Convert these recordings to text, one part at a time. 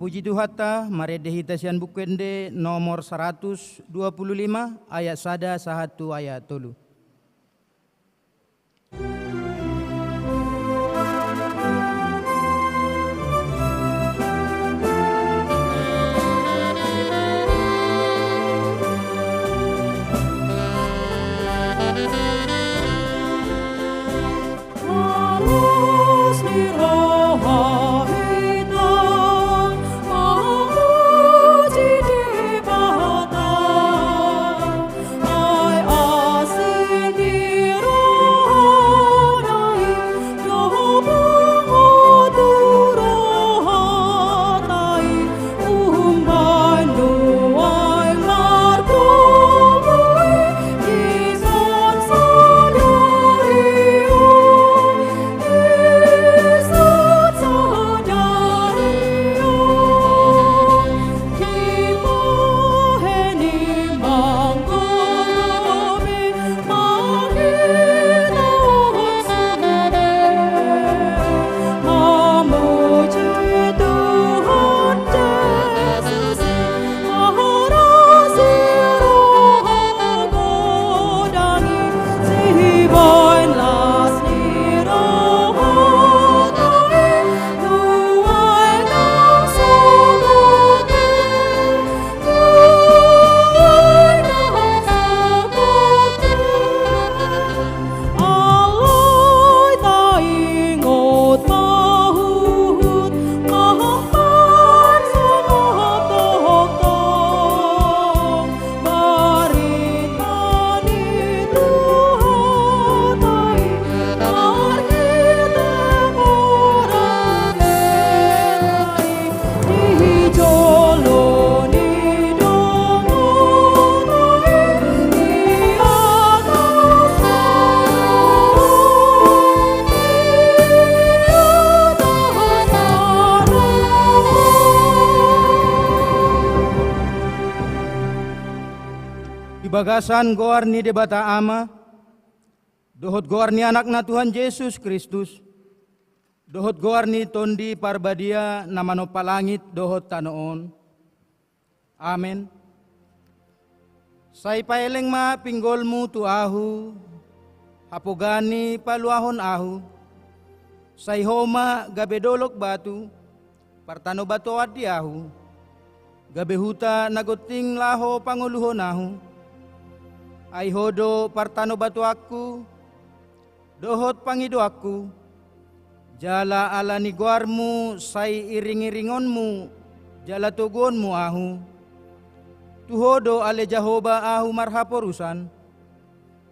Puji Tuhata, Maredehi Tasian Bukende nomor 125 ayat 1 ayat 3. Bagasan goar ni debata ama, dohot goar ni anak na Tuhan Yesus Kristus, dohot goar ni tondi parbadia namano palangit dohot tanoon. Amen. Say paeleng ma pinggolmu tu ahu, hapogani paluahon ahu, say homa gabedolok batu, partano batu adi ahu, gabehuta nagoting laho panguluhon ahu, ay hodo partano batu aku, dohot pangido aku, jala ala ni guarmu, say iring-iringonmu, jala tugonmu ahu, tuhodo ale Jahoba ahu marhaporusan,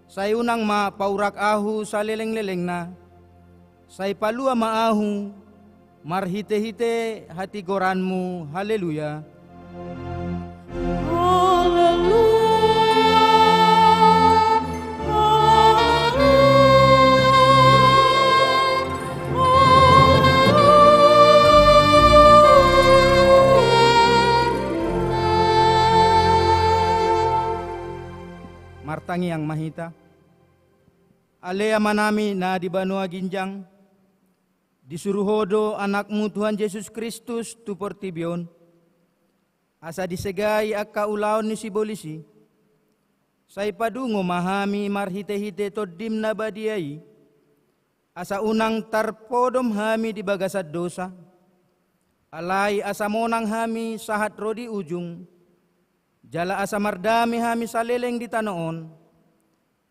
say unang ma paurak ahu sa leleng-leleng na, say palua maahu, marhite-hite hati goranmu, haleluya. Haleluya. Martangi yang mahita, alea manami na di Banua Ginjang, disuruh hodo anakmu Tuhan Yesus Kristus tu portibion, asa disegai akka ulaon ni si bolisi, say padungo mahami marhite-hite todim na badiai, asa unang tarpodom hami di bagasad dosa, alay asa monang hami sahat rodi ujung, jala asa mardami hami saleleng di tanoon,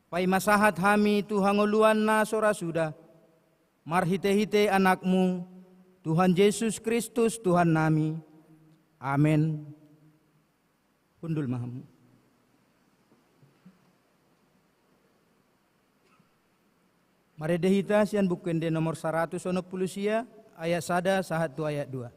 pay masahat hami tu hanguluan na sorasuda, marhite-hite anakmu, Tuhan Yesus Kristus Tuhan nami. Amen. Pundul mahamu. Maredehita sian bukende nomor 110 ayat 1 ayat 2.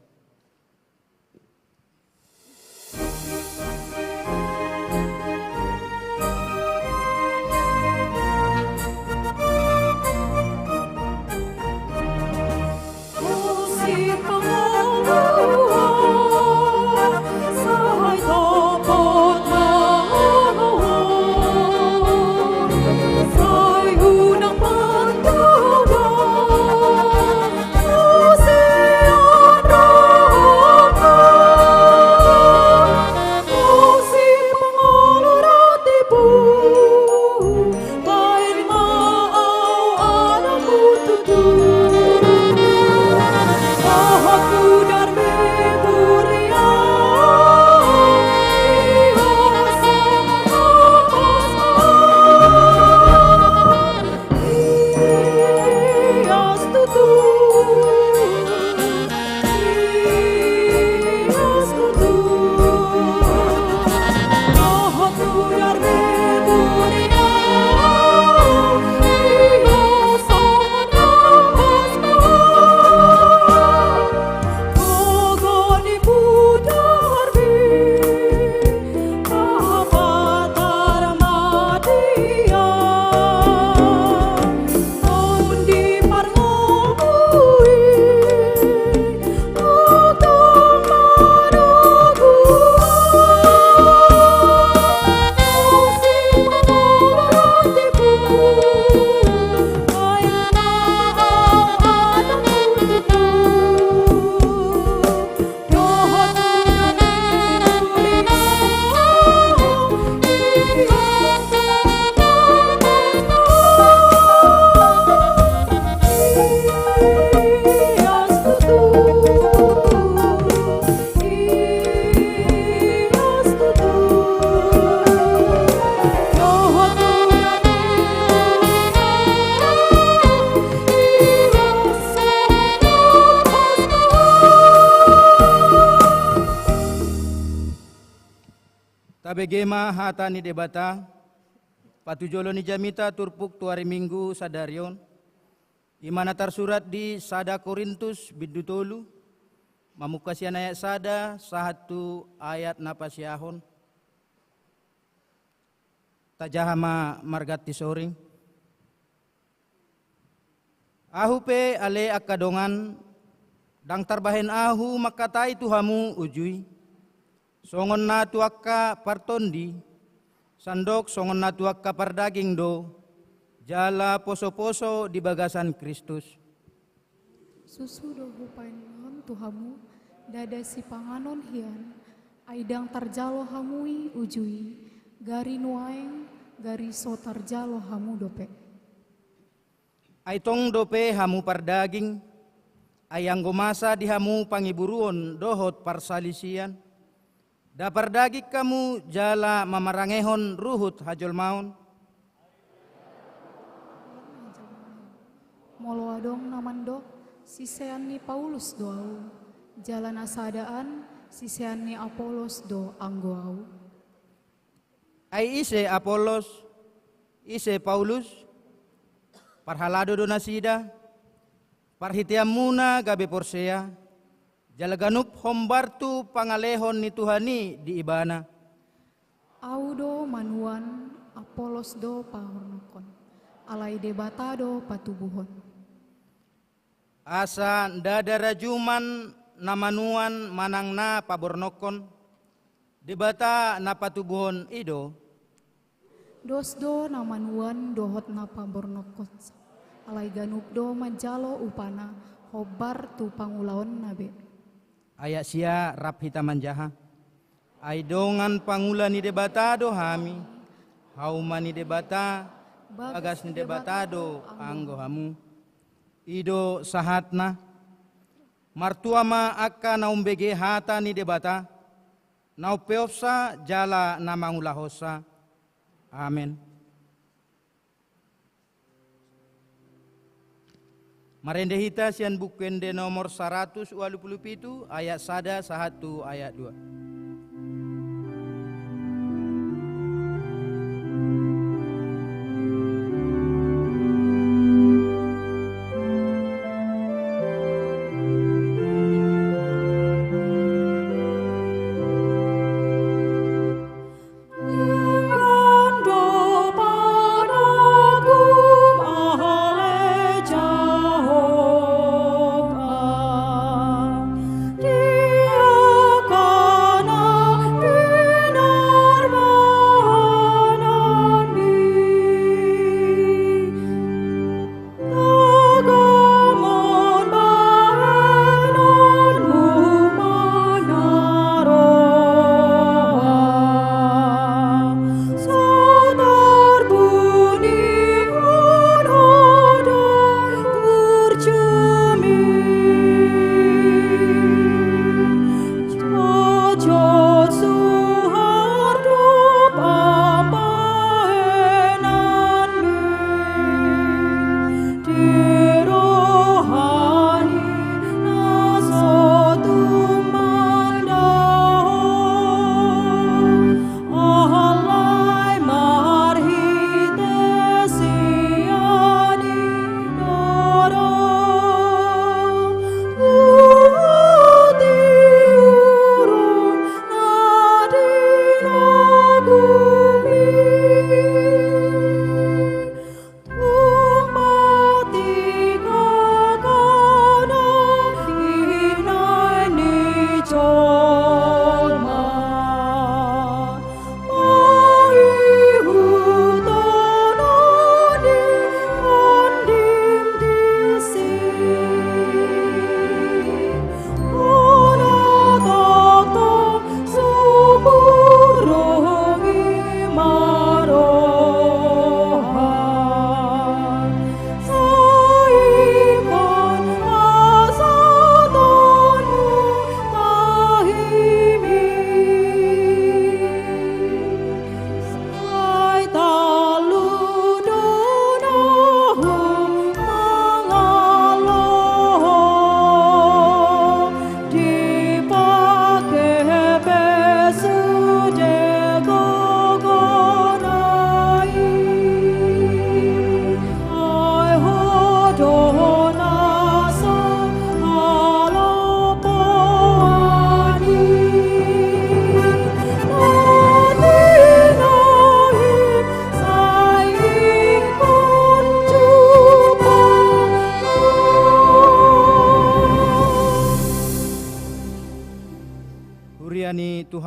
Oh begema hata ni debata, patujolo ni jamita turpuk tu hari Minggu sadarion, imana tersurat di sada Korintus bidutolu, mamukasian ayat sada, sahatu ayat napasyahon, tajahama margati soring. Ahu pe ale akadongan, dang tarbahen ahu makatai tuhamu ujui, songon na tuakka partondi, sandok songon na tuakka pardaging do, jala poso-poso di bagasan Kristus. Susu do hupanon tuhamu, dada si panganon hian, aidang tarjalo hamui ujui, gari nuaeng, gari so tarjalo hamu dope. Aitong dope hamu pardaging, ayang gomasa di hamu pangiburuon dohot parsalisian. Da pardagik kamu jala mamarangehon ruhut hajol maun. Molo adong namando, sisean ni Paulus doau, jalan asadaan, sisean ni Apolos do anggoau. Ay ise Apolos, ise Paulus, parhalado do nasida, parhitiam muna gabe porsea, jalaganup hombartu pangalehon ni Tuhani di ibana. Audo manuan, Apolos do pahornokon, alai debata do patubuhon. Asa dada rajuman namanuan manang na pabornokon, debata na patubuhon ido, Dosdo namanuan dohot na pabornokon, alai ganup do manjalo upana, hobar tu pangulaon nabe. ayak sia rap hitaman jaha. Ay dongan pangula ni debatado hami, hauma ni debata, bagas ni debatado anggo hamu. Ido sahatna, martuama akka naumbege hata ni debata, naupeopsa jala namangulahosa. Amin. Marende hita sian bukende nomor 127 ayat sada sahatu ayat 2. Dia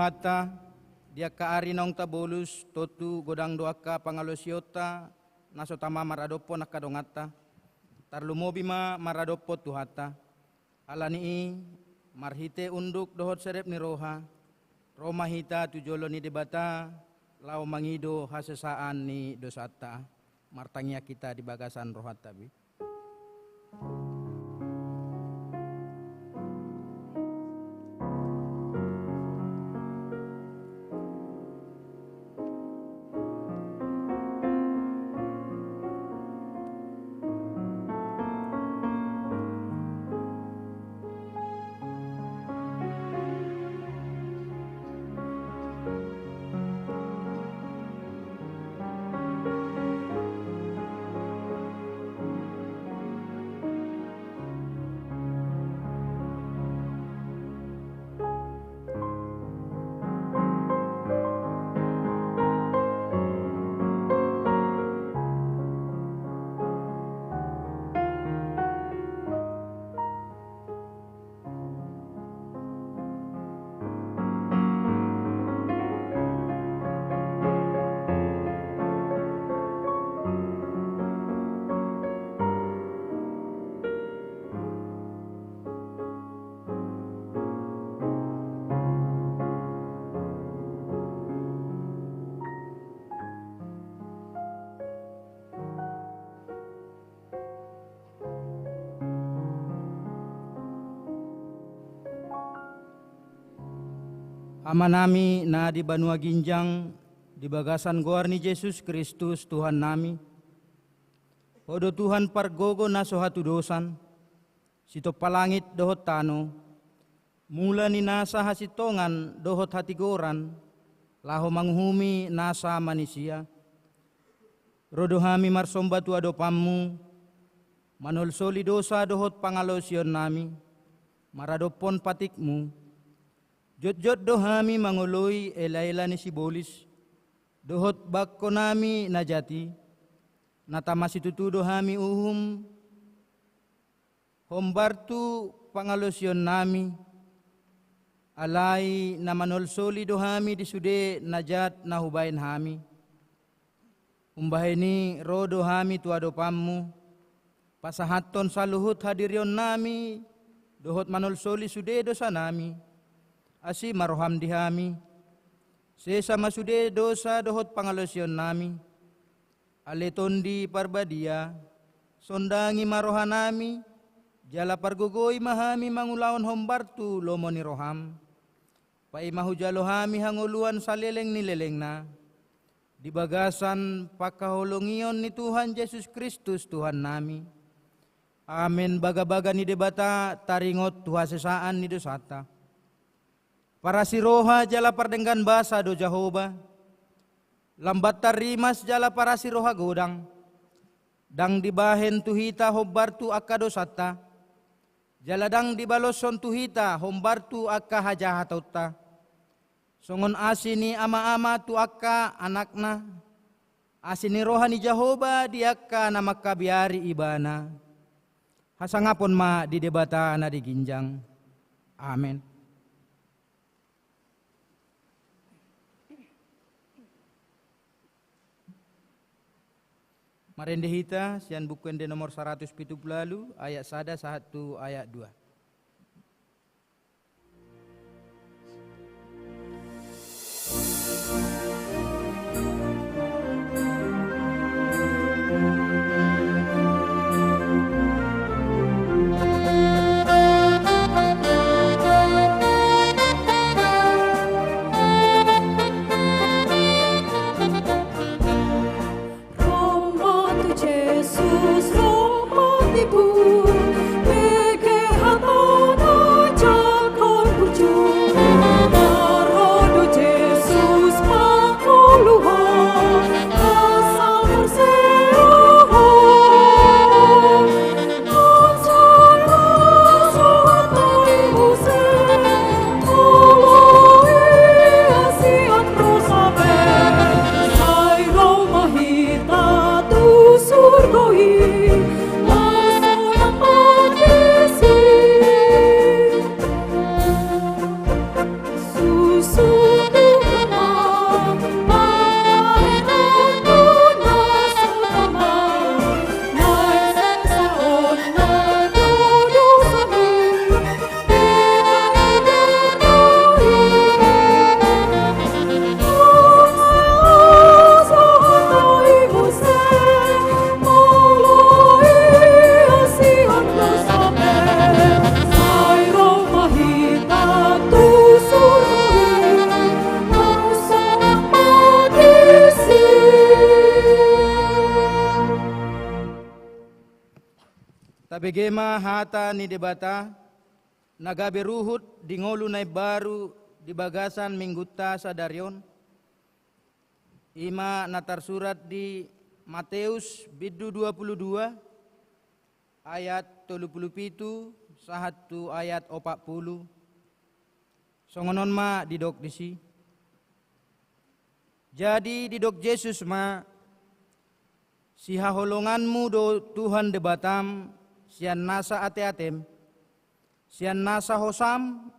Tuhata, dia ka arinong tabulus, totu godang doaka pangalosiota, nasotama maradopo nakadongata, tarlumobi maradopo Tuhata, alanii marhite unduk dohot serep ni roha, Roma hita tujolo ni debata, lau mangido hasesaan ni dosata, martangnya kita di bagasan rohat tabi. Ama nami na di Banua Ginjang, di bagasan goar ni Yesus Kristus Tuhan nami. Odo Tuhan pargogo na sohatu dosan, sito palangit dohot tano, mula ni nasa hasitongan dohot hatigoran, laho manghumi nasa manusia. Rodo hami marsomba tu adopammu, manolsoli dosa dohot pangalosion nami, maradopon patikmu, jot-jot dohami mangului ela-ela ni sibolis, dohot bakko nami najati, natamasi tutu dohami uhum, hombartu pangalosion nami, alai na manolsoli dohami disude najat na hubain hami. Umbahini rodo hami tuadopammu, pasahaton saluhut hadirion nami, dohot manolsoli sude dosa nami, asi maroham dihami, sesa masude dosa dohot pangalosion nami, aletondi parbadia, sondangi maroha nami, jala pargogoi mahami mangulaon hombartu lomoni roham, pai mahujalo hami hanguluan saleleng nileleng na, di bagasan pakaholongion ni Tuhan Yesus Kristus Tuhan nami. Amin. Baga-baga ni debata taringot tuhasesaan ni dosata. Para siroha jala pardenggan basa do Jahoba, lambat tarimas jala para siroha godang, dang dibahen tuhita hobbartu akka dosata, jala dang dibaloson tuhita hombartu akka hajahatauta, songon asini ama-ama tu akka anakna, asini rohani Jahoba di akka na makabiari ibana, hasangapon ma di debata na di ginjang. Amen. Marendehita sian bukuende nomor 170 ayat 1 ayat 2. Roma tu Jesus, Roma di bu, peche hat Tabegema hata ni debata nagabe ruhut di ngolu nai baru di bagasan mingguta sadarion. Ima natar surat di Matius bidu 22 ayat 37 sahatu ayat 40. Songonon ma didok disi. Jadi didok Yesus ma si haholonganmu do Tuhan debatam sian nasa ate-atem, sian nasa hosam,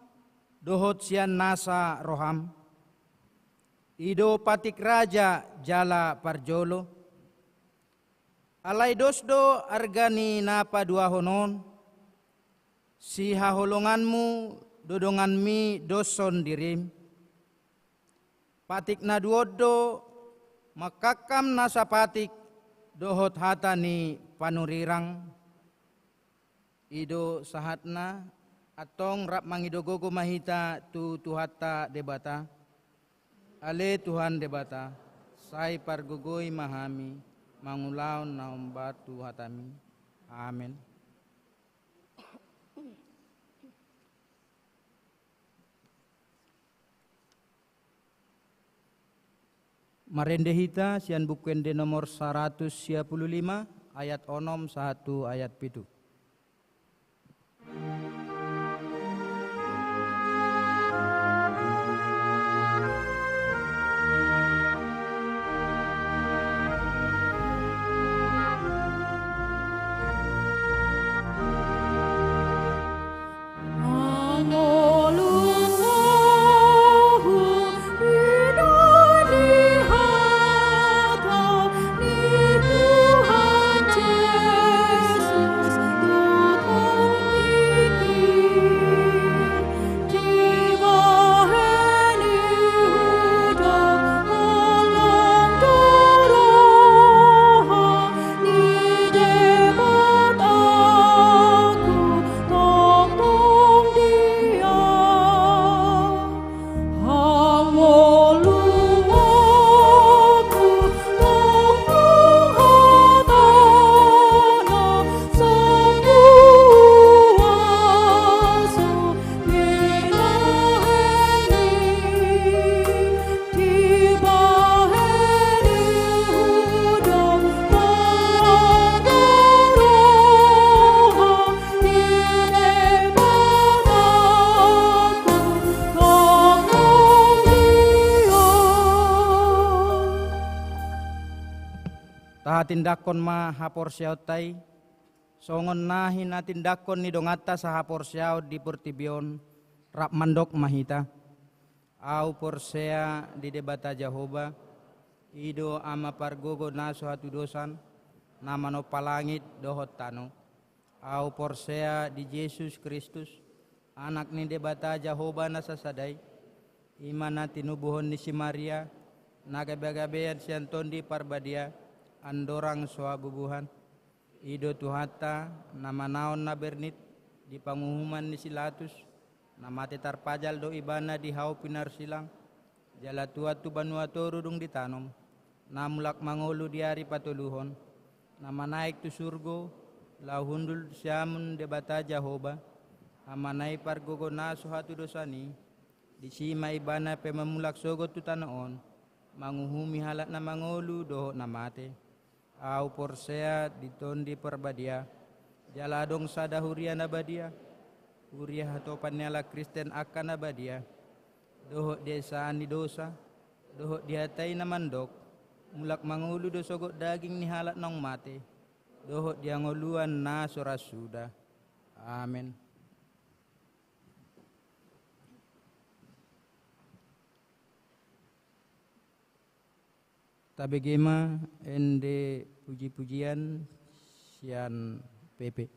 dohot sian nasa roham. Ido patik raja jala parjolo. Alai dosdo argani napa dua honon, si haholonganmu dodongan mi doson dirim. Patik na duodo makakam nasa patik dohot hatani panurirang. Ido sahatna atong rap mangidogogo mahita tu tuhata debata. Ale Tuhan debata, sai pargogoy mahami, mangulaon na umbatu hatami. Amen. Marendehita sian bukuende nomor 155 ayat 6 1 ayat 7. Tindakon ma hapor siautai songon nahi na tindakon ni dongata sa hapor siaut di Portibion rap mandok mahita au porsea di debata Jehovah ido ama pargogo naso hatu dosan nama no palangit dohot tano au porsea di Yesus Kristus anak ni debata Jehovah nasa sadai imana tinubuhon ni si Maria nagabe-gabean sianton di parbadia andorang soa bubuhan ido tuhata nama naon na bernit di panguhuman ni silatus nama tetar pajal do ibana di hau pinar silang jala tua tu banua toru dung ditanom namulak mangolu di hari patuluhon nama naik tu surgo lau hundul siamun debata Jehovah ama naik pargogo naso hatu dosani di sima ibana pe mamulak sogo tu tanaon manguhumi halat na mangolu do namate au porsea ditondi perbadia jaladong sada huria nabadia huria hatopan nyala Kristen akan nabadia dohok desa ni dosa dohok dihatai namandok mulak mangulu do sogot daging ni halat nong mate dohok dia ngoluan na sorasuda. Amin. Tabegema ende puji-pujian sian PP.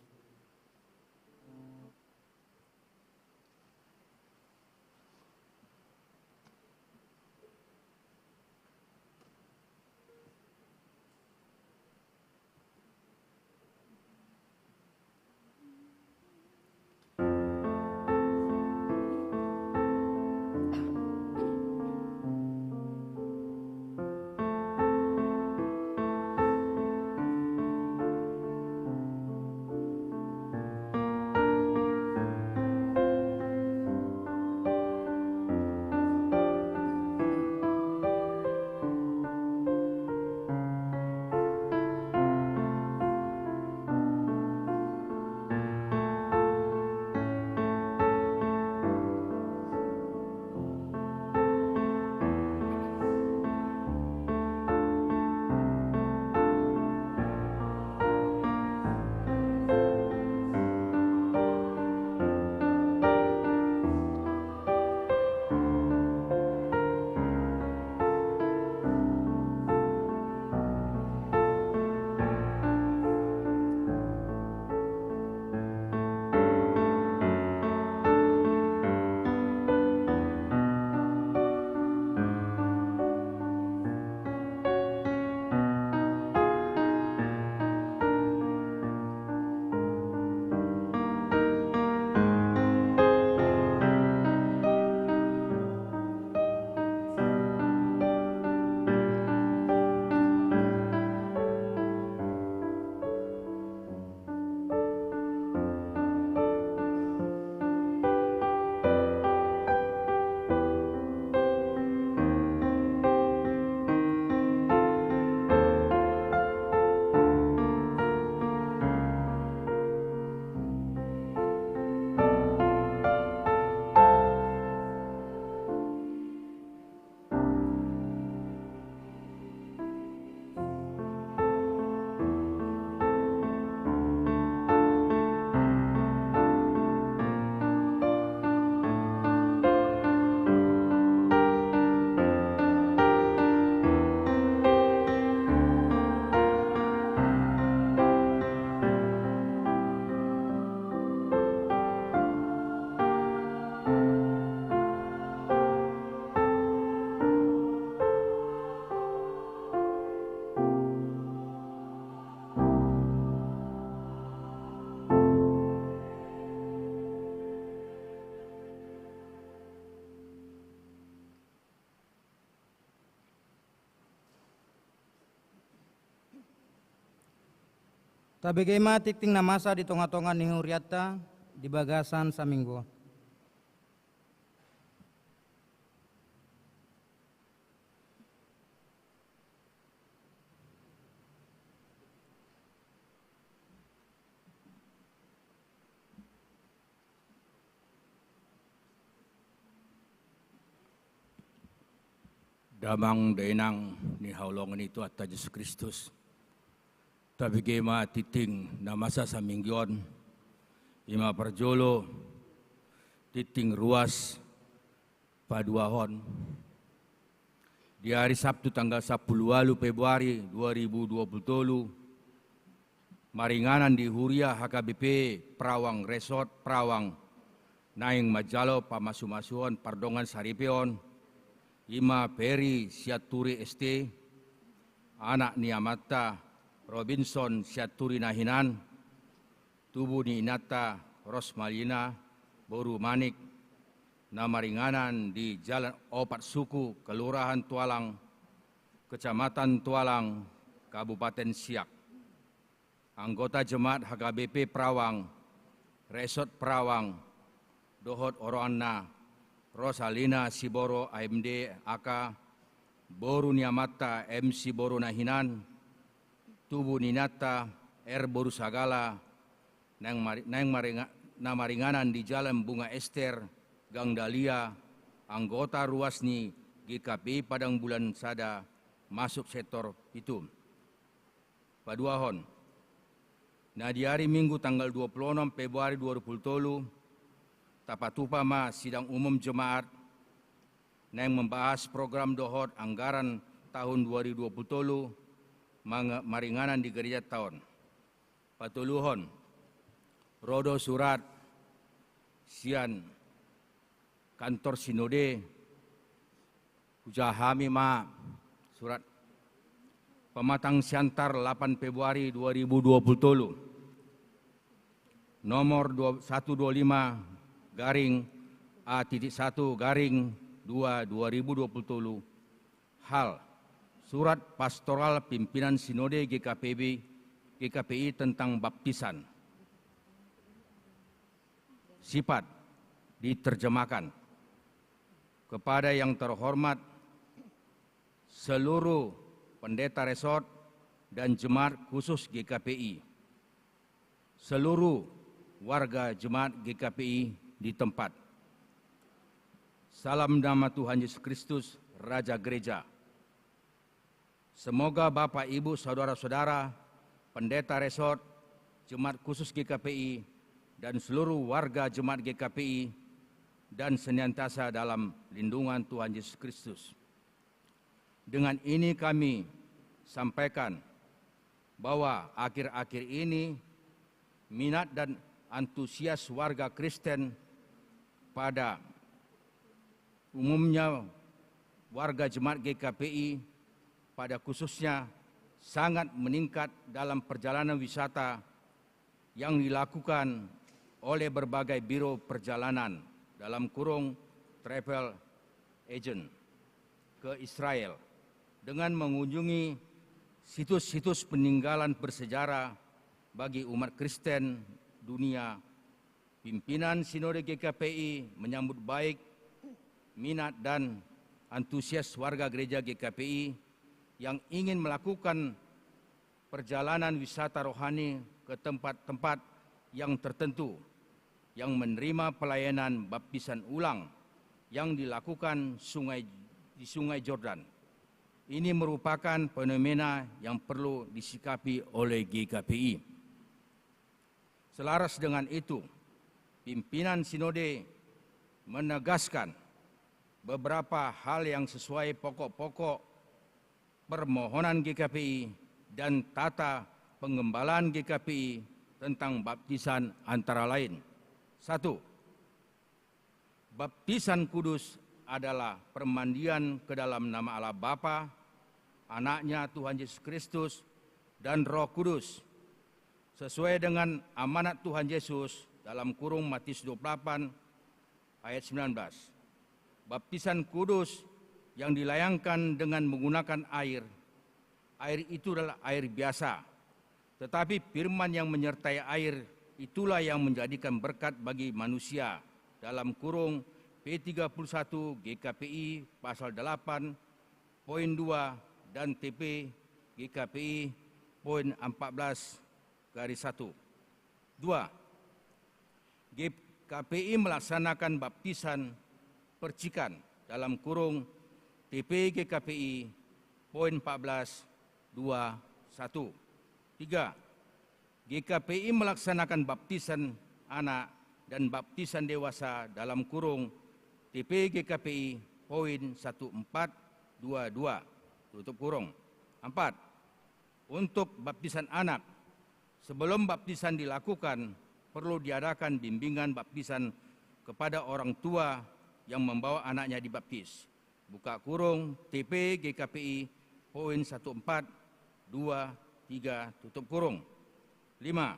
Tabegema titing na masa di tonga-tonga ni Huriata di bagasan sa minggu. Damang dainang ni haulongan itu atas Yesus Kristus. Tapi gema titing na masa sa mingguan, ima perjolo titing ruas paduahon. Di hari Sabtu tanggal 10 Februari 2020, maringanan di Huria HKBP Prawang Resort Prawang naing majalo pamasu-masuon pardongan saripeon, Ima Peri Siaturi ST, anak ni Amata Robinson Siaturi Nahinan, tubuh ni Inata Rosmalina Boru Manik, nama ringanan di Jalan Opat Suku, Kelurahan Tualang, Kecamatan Tualang, Kabupaten Siak. Anggota Jemaat HKBP Prawang, Resort Prawang, Dohot Oroanna, Rosalina Siboro AMD AK, Boru Niamata MC Boru Nahinan, Tubuh Ninata R Boru Sagala, Namaringanan di Jalan Bunga Ester, Gang Dahlia, anggota Ruasni GKPI Padang Bulan Sada, masuk sektor itu. Paduahon. Nah di hari Minggu tanggal 26 Februari 2020, Tapatupama sidang umum jemaat yang membahas program dohot anggaran tahun 2020 maringanan di gereja tahun. Patuluhon, rodo surat sian kantor sinode, ujahami ma surat pematang siantar 8 Februari 2020, nomor 125 garing A.1 garing 2 2020 hal surat pastoral pimpinan sinode GKPI tentang baptisan. Sifat diterjemahkan kepada yang terhormat seluruh pendeta resort dan jemaat khusus GKPI, seluruh warga jemaat GKPI di tempat. Salam nama Tuhan Yesus Kristus, Raja Gereja. Semoga Bapak, Ibu, Saudara-saudara, pendeta resort, jemaat khusus GKPI, dan seluruh warga jemaat GKPI, dan senantiasa dalam lindungan Tuhan Yesus Kristus. Dengan ini kami sampaikan bahwa akhir-akhir ini minat dan antusias warga Kristen pada umumnya warga jemaat GKPI pada khususnya sangat meningkat dalam perjalanan wisata yang dilakukan oleh berbagai biro perjalanan dalam kurung travel agent ke Israel dengan mengunjungi situs-situs peninggalan bersejarah bagi umat Kristen dunia. Pimpinan Sinode GKPI menyambut baik minat dan antusias warga gereja GKPI yang ingin melakukan perjalanan wisata rohani ke tempat-tempat yang tertentu yang menerima pelayanan baptisan ulang yang dilakukan di Sungai Jordan. Ini merupakan fenomena yang perlu disikapi oleh GKPI. Selaras dengan itu, pimpinan Sinode menegaskan beberapa hal yang sesuai pokok-pokok permohonan GKPI dan tata pengembalaan GKPI tentang baptisan antara lain. 1. Baptisan kudus adalah permandian ke dalam nama Allah Bapa, Anaknya Tuhan Yesus Kristus, dan Roh Kudus, sesuai dengan amanat Tuhan Yesus dalam kurung Matius 28 ayat 19. Baptisan kudus yang dilayangkan dengan menggunakan air itu adalah air biasa, Tetapi firman yang menyertai air itulah yang menjadikan berkat bagi manusia. Dalam kurung P31 GKPI pasal 8 poin 2 dan TP GKPI poin 14/1. 2. GKPI melaksanakan baptisan percikan dalam kurung TP GKPI poin 14/2/1. 3. GKPI melaksanakan baptisan anak dan baptisan dewasa dalam kurung TP GKPI poin 1422 tutup kurung. 4. Untuk baptisan anak, sebelum baptisan dilakukan perlu diadakan bimbingan baptisan kepada orang tua yang membawa anaknya dibaptis. Buka kurung TP GKPI poin 1423 tutup kurung. 5.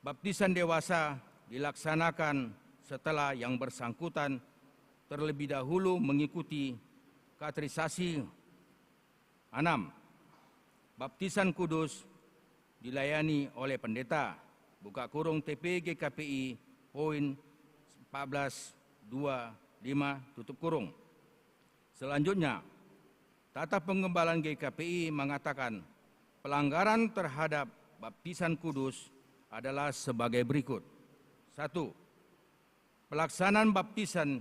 Baptisan dewasa dilaksanakan setelah yang bersangkutan terlebih dahulu mengikuti katerisasi. 6. Baptisan kudus dilayani oleh pendeta. Buka kurung TP GKPI poin 1425 tutup kurung. Selanjutnya, tata pengembalaan GKPI mengatakan pelanggaran terhadap baptisan kudus adalah sebagai berikut. 1. Pelaksanaan baptisan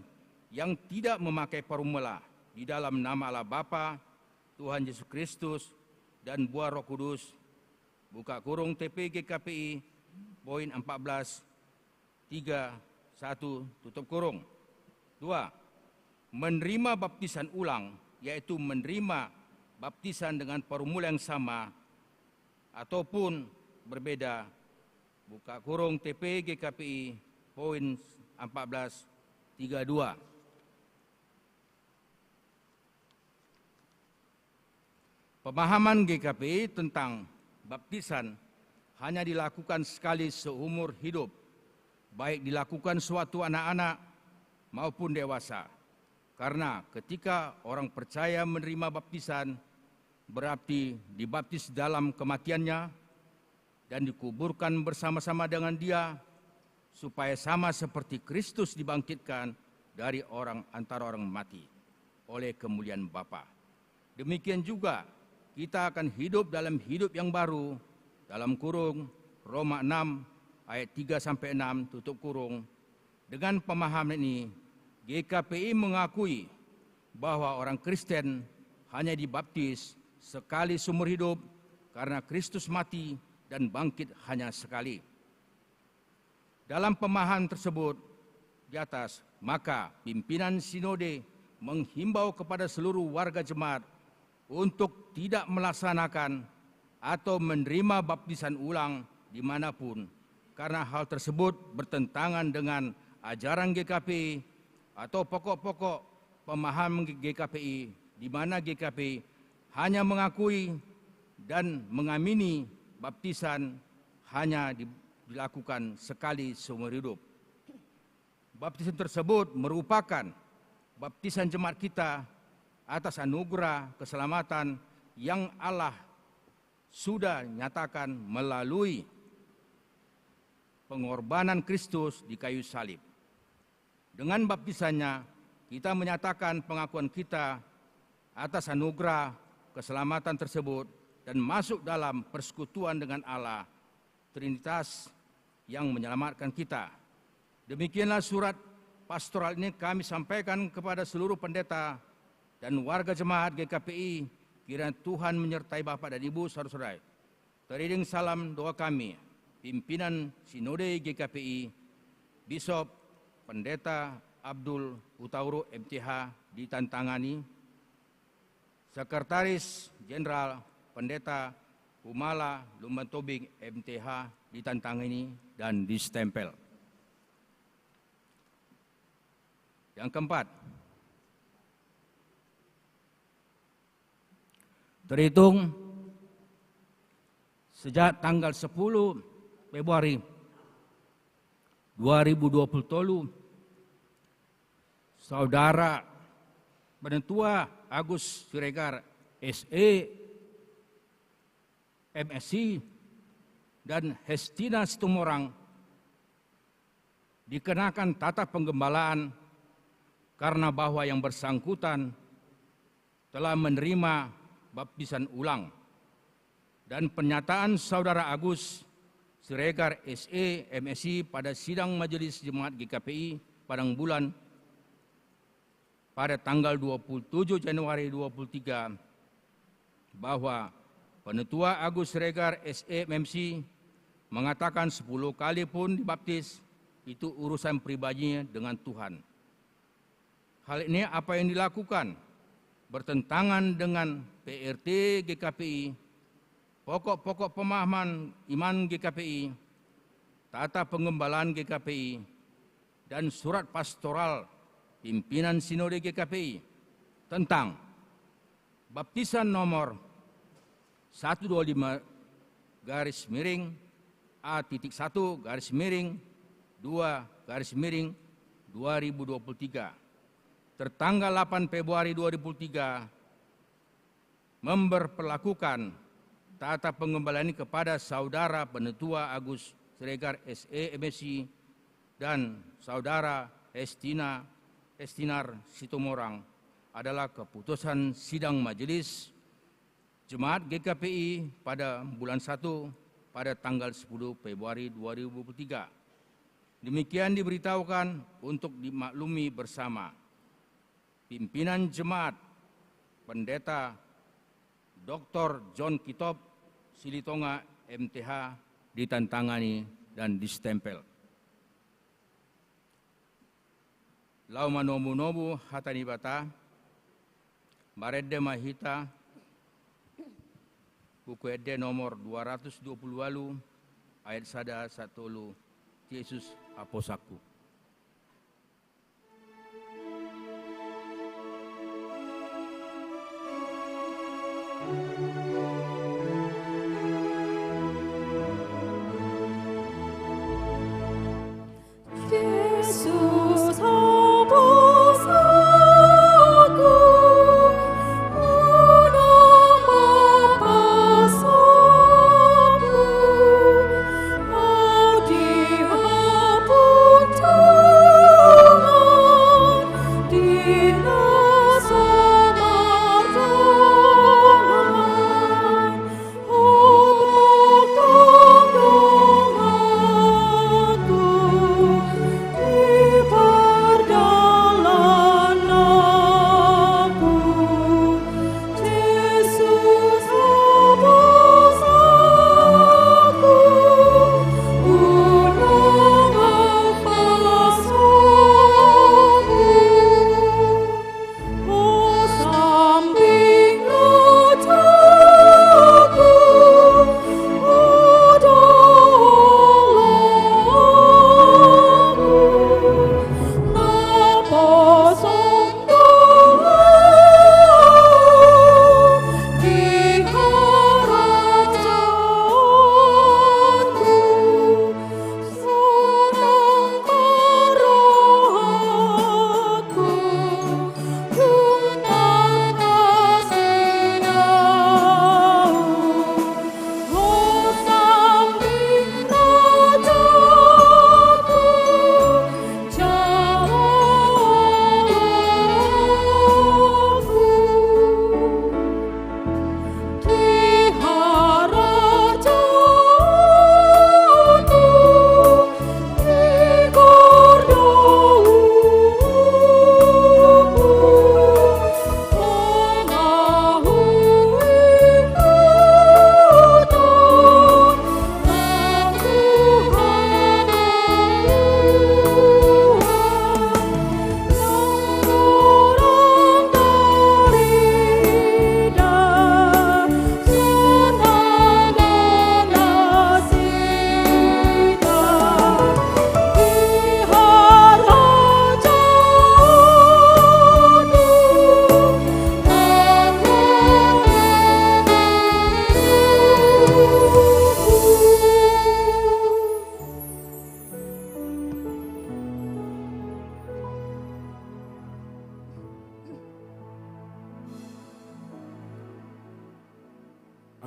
yang tidak memakai formula di dalam nama Allah Bapa, Tuhan Yesus Kristus, dan buah Roh Kudus. Buka kurung TP GKPI poin 1431 tutup kurung. 2. Menerima baptisan ulang, yaitu menerima baptisan dengan formula yang sama ataupun berbeda. Buka kurung TP GKPI poin 1432. Pemahaman GKPI tentang baptisan hanya dilakukan sekali seumur hidup, baik dilakukan suatu anak-anak maupun dewasa. Karena ketika orang percaya menerima baptisan, berarti dibaptis dalam kematiannya dan dikuburkan bersama-sama dengan Dia, supaya sama seperti Kristus dibangkitkan dari antara orang mati oleh kemuliaan Bapa. Demikian juga kita akan hidup dalam hidup yang baru dalam kurung Roma 6 ayat 3-6 tutup kurung. Dengan pemahaman ini, GKPI mengakui bahwa orang Kristen hanya dibaptis sekali seumur hidup karena Kristus mati dan bangkit hanya sekali. Dalam pemahaman tersebut di atas, maka pimpinan sinode menghimbau kepada seluruh warga jemaat untuk tidak melaksanakan atau menerima baptisan ulang dimanapun, karena hal tersebut bertentangan dengan ajaran GKPI atau pokok-pokok pemahaman GKPI, di mana GKPI hanya mengakui dan mengamini baptisan hanya dilakukan sekali seumur hidup. Baptisan tersebut merupakan baptisan jemaat kita atas anugerah keselamatan yang Allah sudah nyatakan melalui pengorbanan Kristus di kayu salib. Dengan baptisannya, kita menyatakan pengakuan kita atas anugerah keselamatan tersebut dan masuk dalam persekutuan dengan Allah, Trinitas yang menyelamatkan kita. Demikianlah surat pastoral ini kami sampaikan kepada seluruh pendeta dan warga jemaat GKPI. Kiranya Tuhan menyertai Bapak dan Ibu saudara-saudara. Teriring salam doa kami, pimpinan Sinode GKPI, Bishop Pendeta Abdul Utauro MTH ditantangani, Sekretaris Jenderal Pendeta Humala Lumban Tobing MTH ditantangani dan distempel. Yang keempat, terhitung sejak tanggal 10 Februari 2020, Saudara Penentua Agus Siregar SE, MSc, dan Hestina Situmorang dikenakan tata penggembalaan karena bahwa yang bersangkutan telah menerima baptisan ulang, dan pernyataan Saudara Agus Siregar SE MSI pada sidang Majelis Jemaat GKPI Padang Bulan pada tanggal 27 Januari 2023 bahwa Penetua Agus Siregar SE MMC mengatakan 10 kali pun dibaptis itu urusan pribadinya dengan Tuhan. Hal ini apa yang dilakukan bertentangan dengan PRT GKPI, pokok-pokok pemahaman iman GKPI, tata penggembalaan GKPI, dan surat pastoral pimpinan Sinode GKPI tentang baptisan nomor 125-A-1-2-2023 tertanggal 8 Februari 2003 memberlakukan tata penggembalaan kepada Saudara Penetua Agus Siregar SE MSI dan Saudara Hestinar Situmorang adalah keputusan sidang Majelis Jemaat GKPI pada bulan 1 pada tanggal 10 Februari 2023. Demikian diberitahukan untuk dimaklumi bersama. Pimpinan Jemaat Pendeta Dr. John Kitop Silitonga MTH ditantangani dan distempel. Lau manobu-nobu hatani bata, Baredde Mahita, buku ede nomor 220 ayat 1 Yesus aposaku. Yesus aposaku,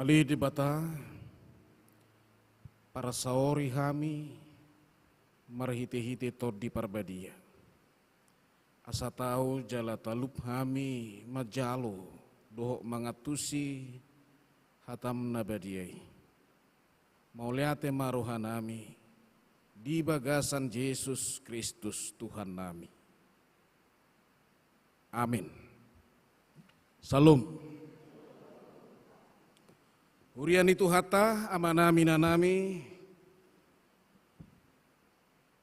Ali di bata arsaori kami marhite-hite tod di parbadia. Asa tahu jala talup kami majalo dohok mangatusi hatam nabadiai. Mauliate marohanami di bagasan Yesus Kristus Tuhan nami. Amin. Salam. Hurian itu hata amanami nanami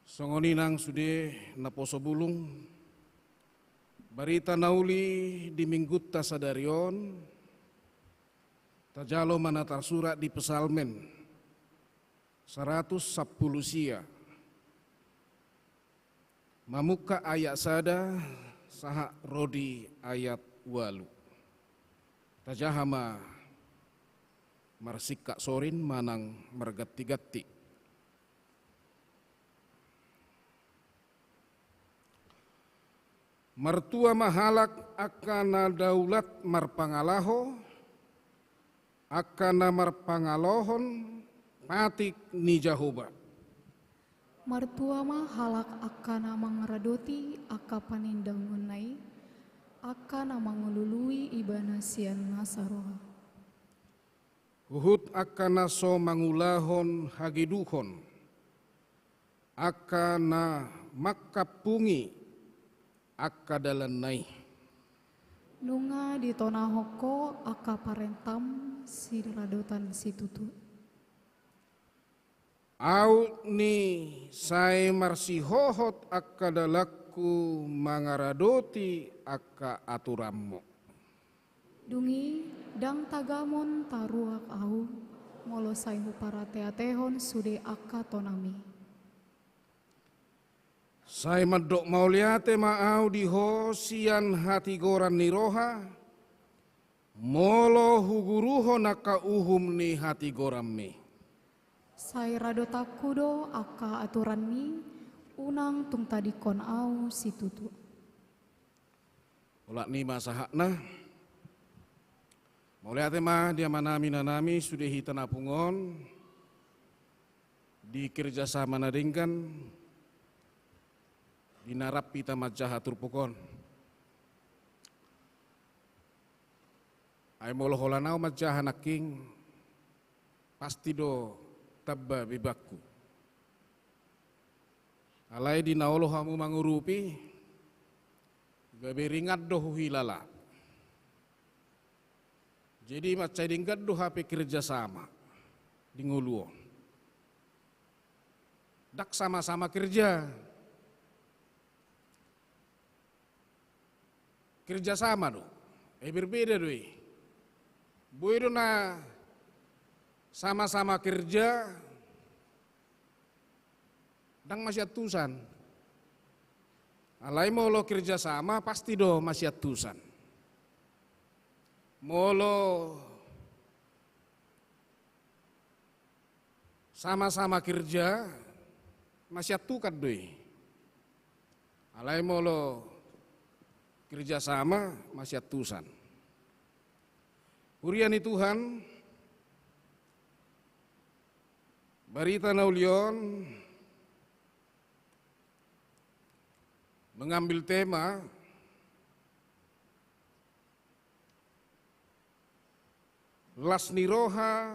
songoninang sude naposo bulung barita nauli di minggutta sadarion tajalo manatar surat di pesalmen 110 sia mamuka ayat sada saha rodi ayat walu tajahama marsika sorin manang margatti-gatti. Mertua mahalak akana daulat marpangalaho, akana marpangalohon patik ni Jahoba. Mertua mahalak akana mangaradoti aka panindang ngunai, akana mangulului ibana sian nasaroha. Uhud akana so mangulahon hagiduhon, akana makapungi akadalanai. Nunga di tonahoko aka parentam si radotan si tutu. Au ni sai marsihohot akadalaku mangaradoti aka aturammo. Dungi dang tagamon taruak au molo sai huparateatehon sude aka tonami. Sai madok mauliate maau di hosian hati goran niroha, molo huguruho naka uhum ni hati goramme. Sai radotakudo aka aturanmi unang tung tadikon au si tutu. Ulak ni masahakna, mauliate ma dia manami nanami sudah hitanapungon, di kerjasama nadingkan, dinarap pita majah turpukon. Ay molo holanau majah naking pasti do tabba bibakku. Alai di naolo hamu mangurupi beberingat do hilala. Jadi macai dingkat do HP kerjasama di nguluo. Dak sama-sama kerja. Kerjasama do, berbeda doi. Boy na sama-sama kerja, dang masih atusan. Alai molo kerjasama pasti do masih atusan. Molo sama-sama kerja masih atukan doi. Alai molo kerjasama masih atusan. Huriani Tuhan, barita naulion mengambil tema lasniroha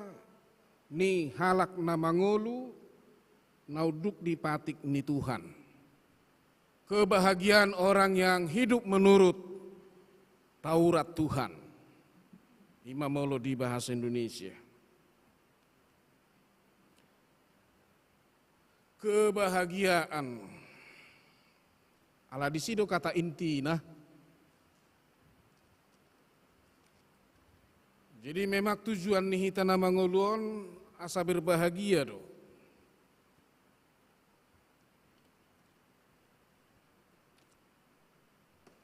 ni halak namangolu nauduk di patik ni Tuhan. Kebahagiaan orang yang hidup menurut Taurat Tuhan. Imam Molo di bahasa Indonesia. Kebahagiaan. Ala di sido kata inti nah. Jadi memang tujuan nihita nama ngoluon asa berbahagia do.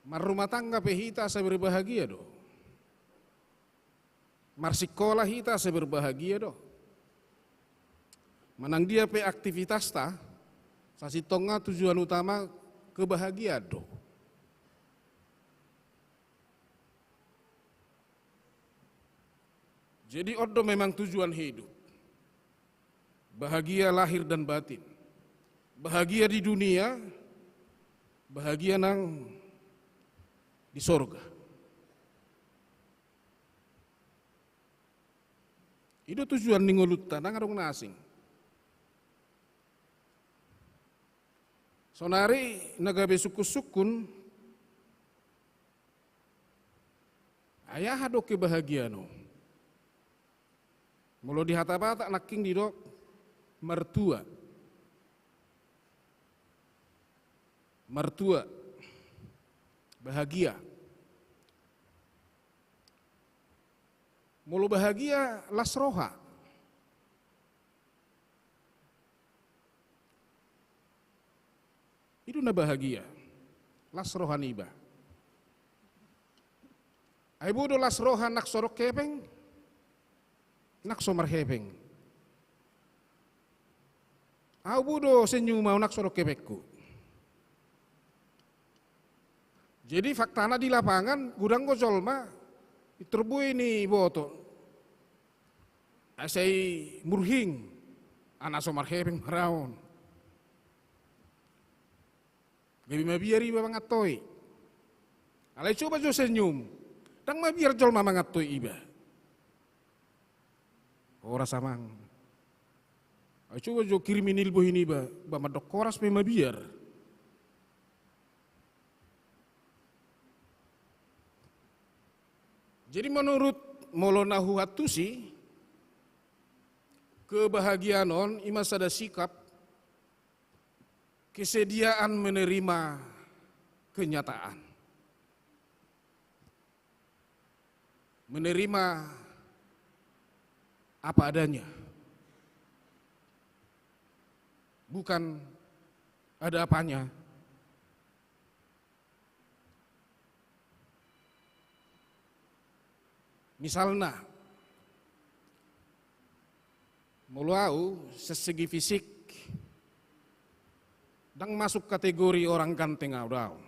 Marumah tangga pehita saya berbahagia do. Marsikolah hita saya berbahagia do. Manang dia pe aktivitas ta, sasi tonga tujuan utama kebahagiaan do. Jadi odo memang tujuan hidup. bahagia lahir dan batin, bahagia di dunia, bahagia nang di sorga. Itu tujuan ningolutan nang arung nasing. Sonari nagabe suku-sukun ayah hadok kebahagiaan. Mulu di hata-hata naking didok mertua. Mertua bahagia. Mulu bahagia lasroha. Itu na bahagia. Lasroha niba. Ay budo lasroha nak sorok kepeng. Nak somar hepeng. Au budo senyum mau nak sorok kepekku. Jadi faktana di lapangan gudang gojolma iterbui ini boto. Asai murhing anak somar hepeng meraun. Gabi mabiari ba mangatoi. Alay coba jo senyum. Dang mabiar jolma mangatoi iba. Ora samang. Ay coba jo kiriminil boh ini ba madok koras pe mabiar. Jadi menurut Molonahu Hatusi, kebahagiaan on ima sada sikap kesediaan menerima kenyataan. Menerima apa adanya. Bukan ada apanya. Misalnya, mulau sesegi fisik, dang masuk kategori orang ganteng awdaw.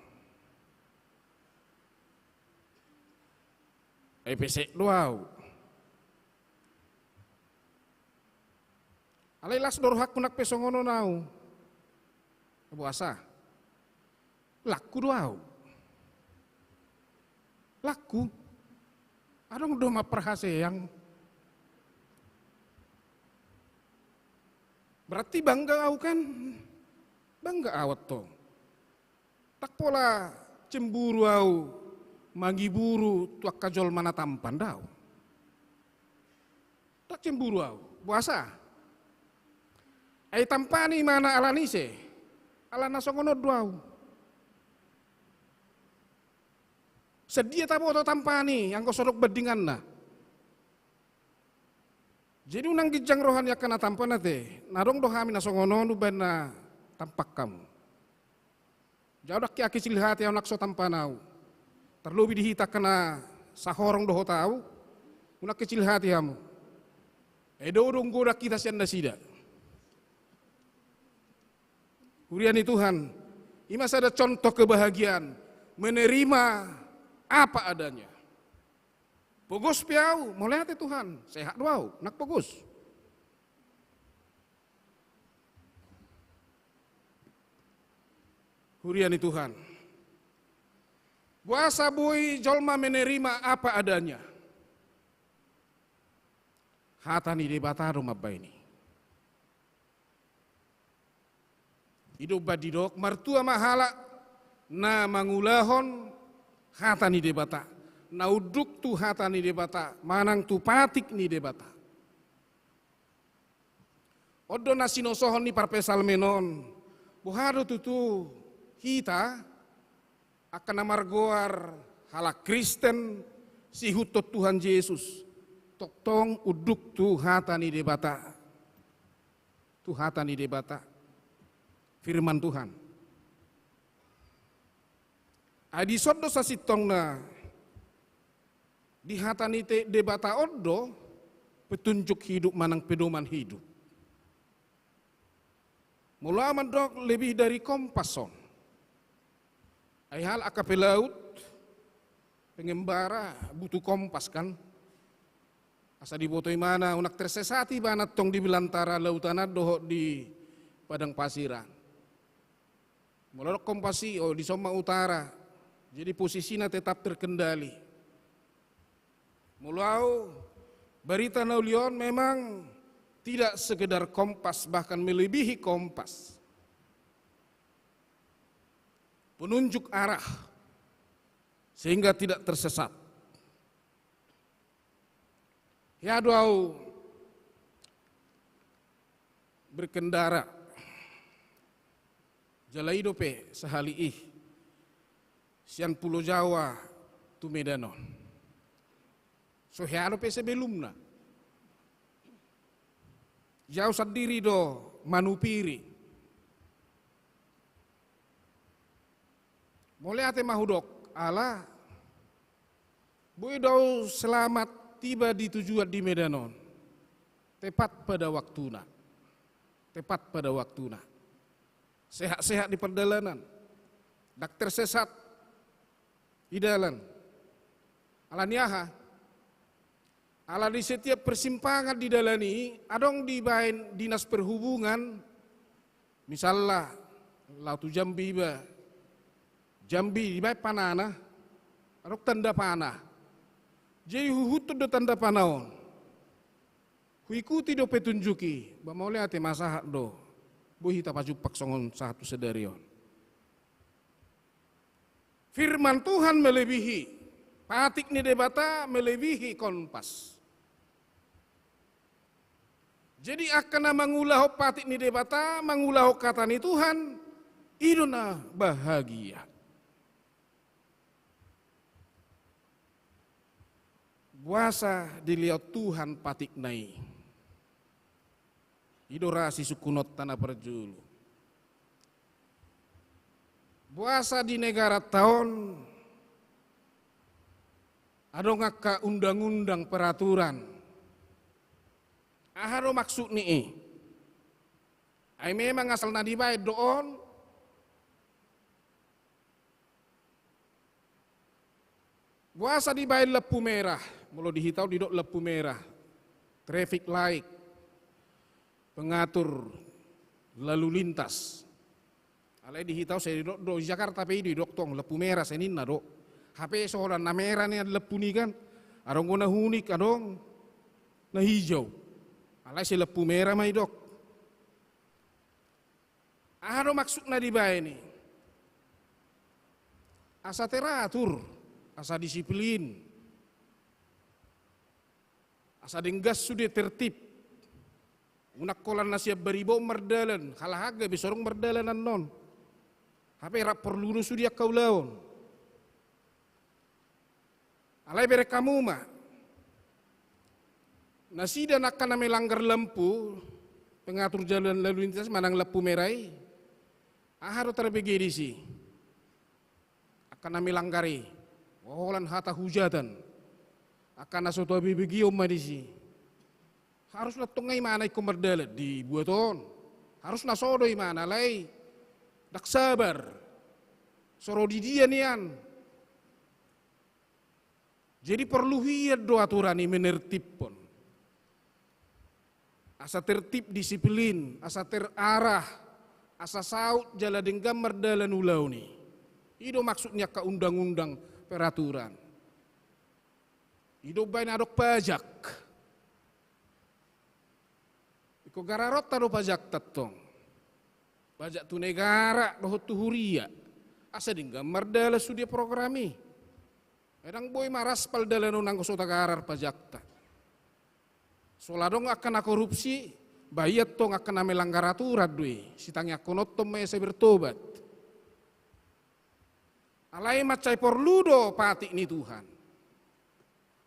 EPC doaw. Alay las dorhak kunak pesongono nau. Puasa. Laku doaw. Laku. Adong doma perhaseyang. Berarti bangga au kan? Bangga awat to. Tak pola cemburu au, magi buru tuak kajol mana tampan dau. Tak cemburu au, puasa. Ai tampani mana alanise, alana songono duau. Sedia tabo atau tampani yang kau sorok bedingan na. Jadi unang gijang rohani akan tampan nate, narong dohami nasongono nu bena tampak kamu. Jauh dak aki cilih hati anak so tampanau. Terlebih dihita kena sahorong doho tahu, unak kecil hati kamu. Edo urung goda kita sianda sida. Kuriani Tuhan, ima ada contoh kebahagiaan, menerima apa adanya. Pogos piau, mau lihat Tuhan, sehat doau, nak pogos. Huriani Tuhan. Buasa bui jolma menerima apa adanya. Hatani debata rumah ini. Hidup badidok martua mahala na mangulahon hatani debata. Nauduk tu hatani debata, manang tu patik ni debata. Odo nasinosohon ni parpesal menon. Buhado tutu kita akan amargoar halak Kristen si hutot Tuhan Yesus. Toktong uduk tu hatani debata. Tu hatani debata. Firman Tuhan. Adi sodo sasitong na di hatani debata odo petunjuk hidup manang pedoman hidup. Mula mandok lebih dari kompason. Ayhal akape laut pengembara butuh kompas kan. Asa di botoi mana unak tersesati banat tong di belantara lautan doho di padang pasiran. Molorok kompasi di Soma Utara. Jadi posisinya tetap terkendali. Mulau berita Naulion memang tidak sekedar kompas, bahkan melebihi kompas. Penunjuk arah sehingga tidak tersesat. Ya doau berkendara jalai dope sehali sian Pulau Jawa tu Medanon. So ya dope sebelumna jauh sendiri do manupiri. Mulai ate mahudok ala bui dau selamat tiba di tujuan di Medanon. Tepat pada waktuna. Tepat pada waktuna. Sehat-sehat di perjalanan. Dak tersesat di dalam. Ala niaha. Ala di setiap persimpangan di dalam ini, adong di bain dinas perhubungan, misalnya Lautu Jambi ba, Jambi di bain panana, adong tanda panah. Jadi huhutut do tanda panaon. Huikuti do petunjuki, ba maule ate masahat do. Buhi tapajupak songon satu sedarion. Firman Tuhan melebihi, patik ni debata melebihi kompas. Jadi akan mengulah patik ni debata, mengulah kata ni Tuhan, iduna bahagia. Puasa dilihat Tuhan patik nai. Idorasi sukunot tanah perjulu. Puasa di negara tahun. Ado ngaka undang-undang peraturan. Aharo maksud ni ay memang asal na dibayad doon. Puasa dibayad lampu merah. Mula dihitau di dok lampu merah, traffic light, pengatur lalu lintas. Alai dihitau saya di dok Jakarta pe di dok tong lampu merah senin na dok. HP seorang na merah ni lampu ni kan, arong guna hunik adong na hijau. Alai si lampu merah mai dok. Ano maksud na dibayad ni? Asa teratur, asa disiplin. Asa denggas sudah tertib. Unak kolan na siap beribo merdalan, halahaga bisorong merdalanan non. Hape rap perlu sudia kau laon. Alai bere kamu ma. Nasida nak kana melanggar lampu, pengatur jalan lalu lintas manang lampu merai. Aharo terbegi disi. Akan melanggari. Waholan hata hujatan. Akan nasoto bibigi madisi. Harus latungai mana iku merdala di buaton. Harus nasodo mana lay. Dak sabar. Soro di dia nian. Jadi perlu hiat do aturan ini menertib pun. Asa tertib disiplin, asa terarah, asa saut jala denggam merdala nulau ni. Itu maksudnya ke undang-undang peraturan. Hidup bain adok pajak. Iko gararot tado pajak tatong. Pajak tu negara dohot tu huria. Asa dingga merdala sudia programi. Edang boy maras pal dalano nang kosota garar pajak ta. Soladong akan korupsi, bayat tong akan melanggar aturan dui. Sitangnya konot tong may bertobat. Alai macai porludo patik ni Tuhan.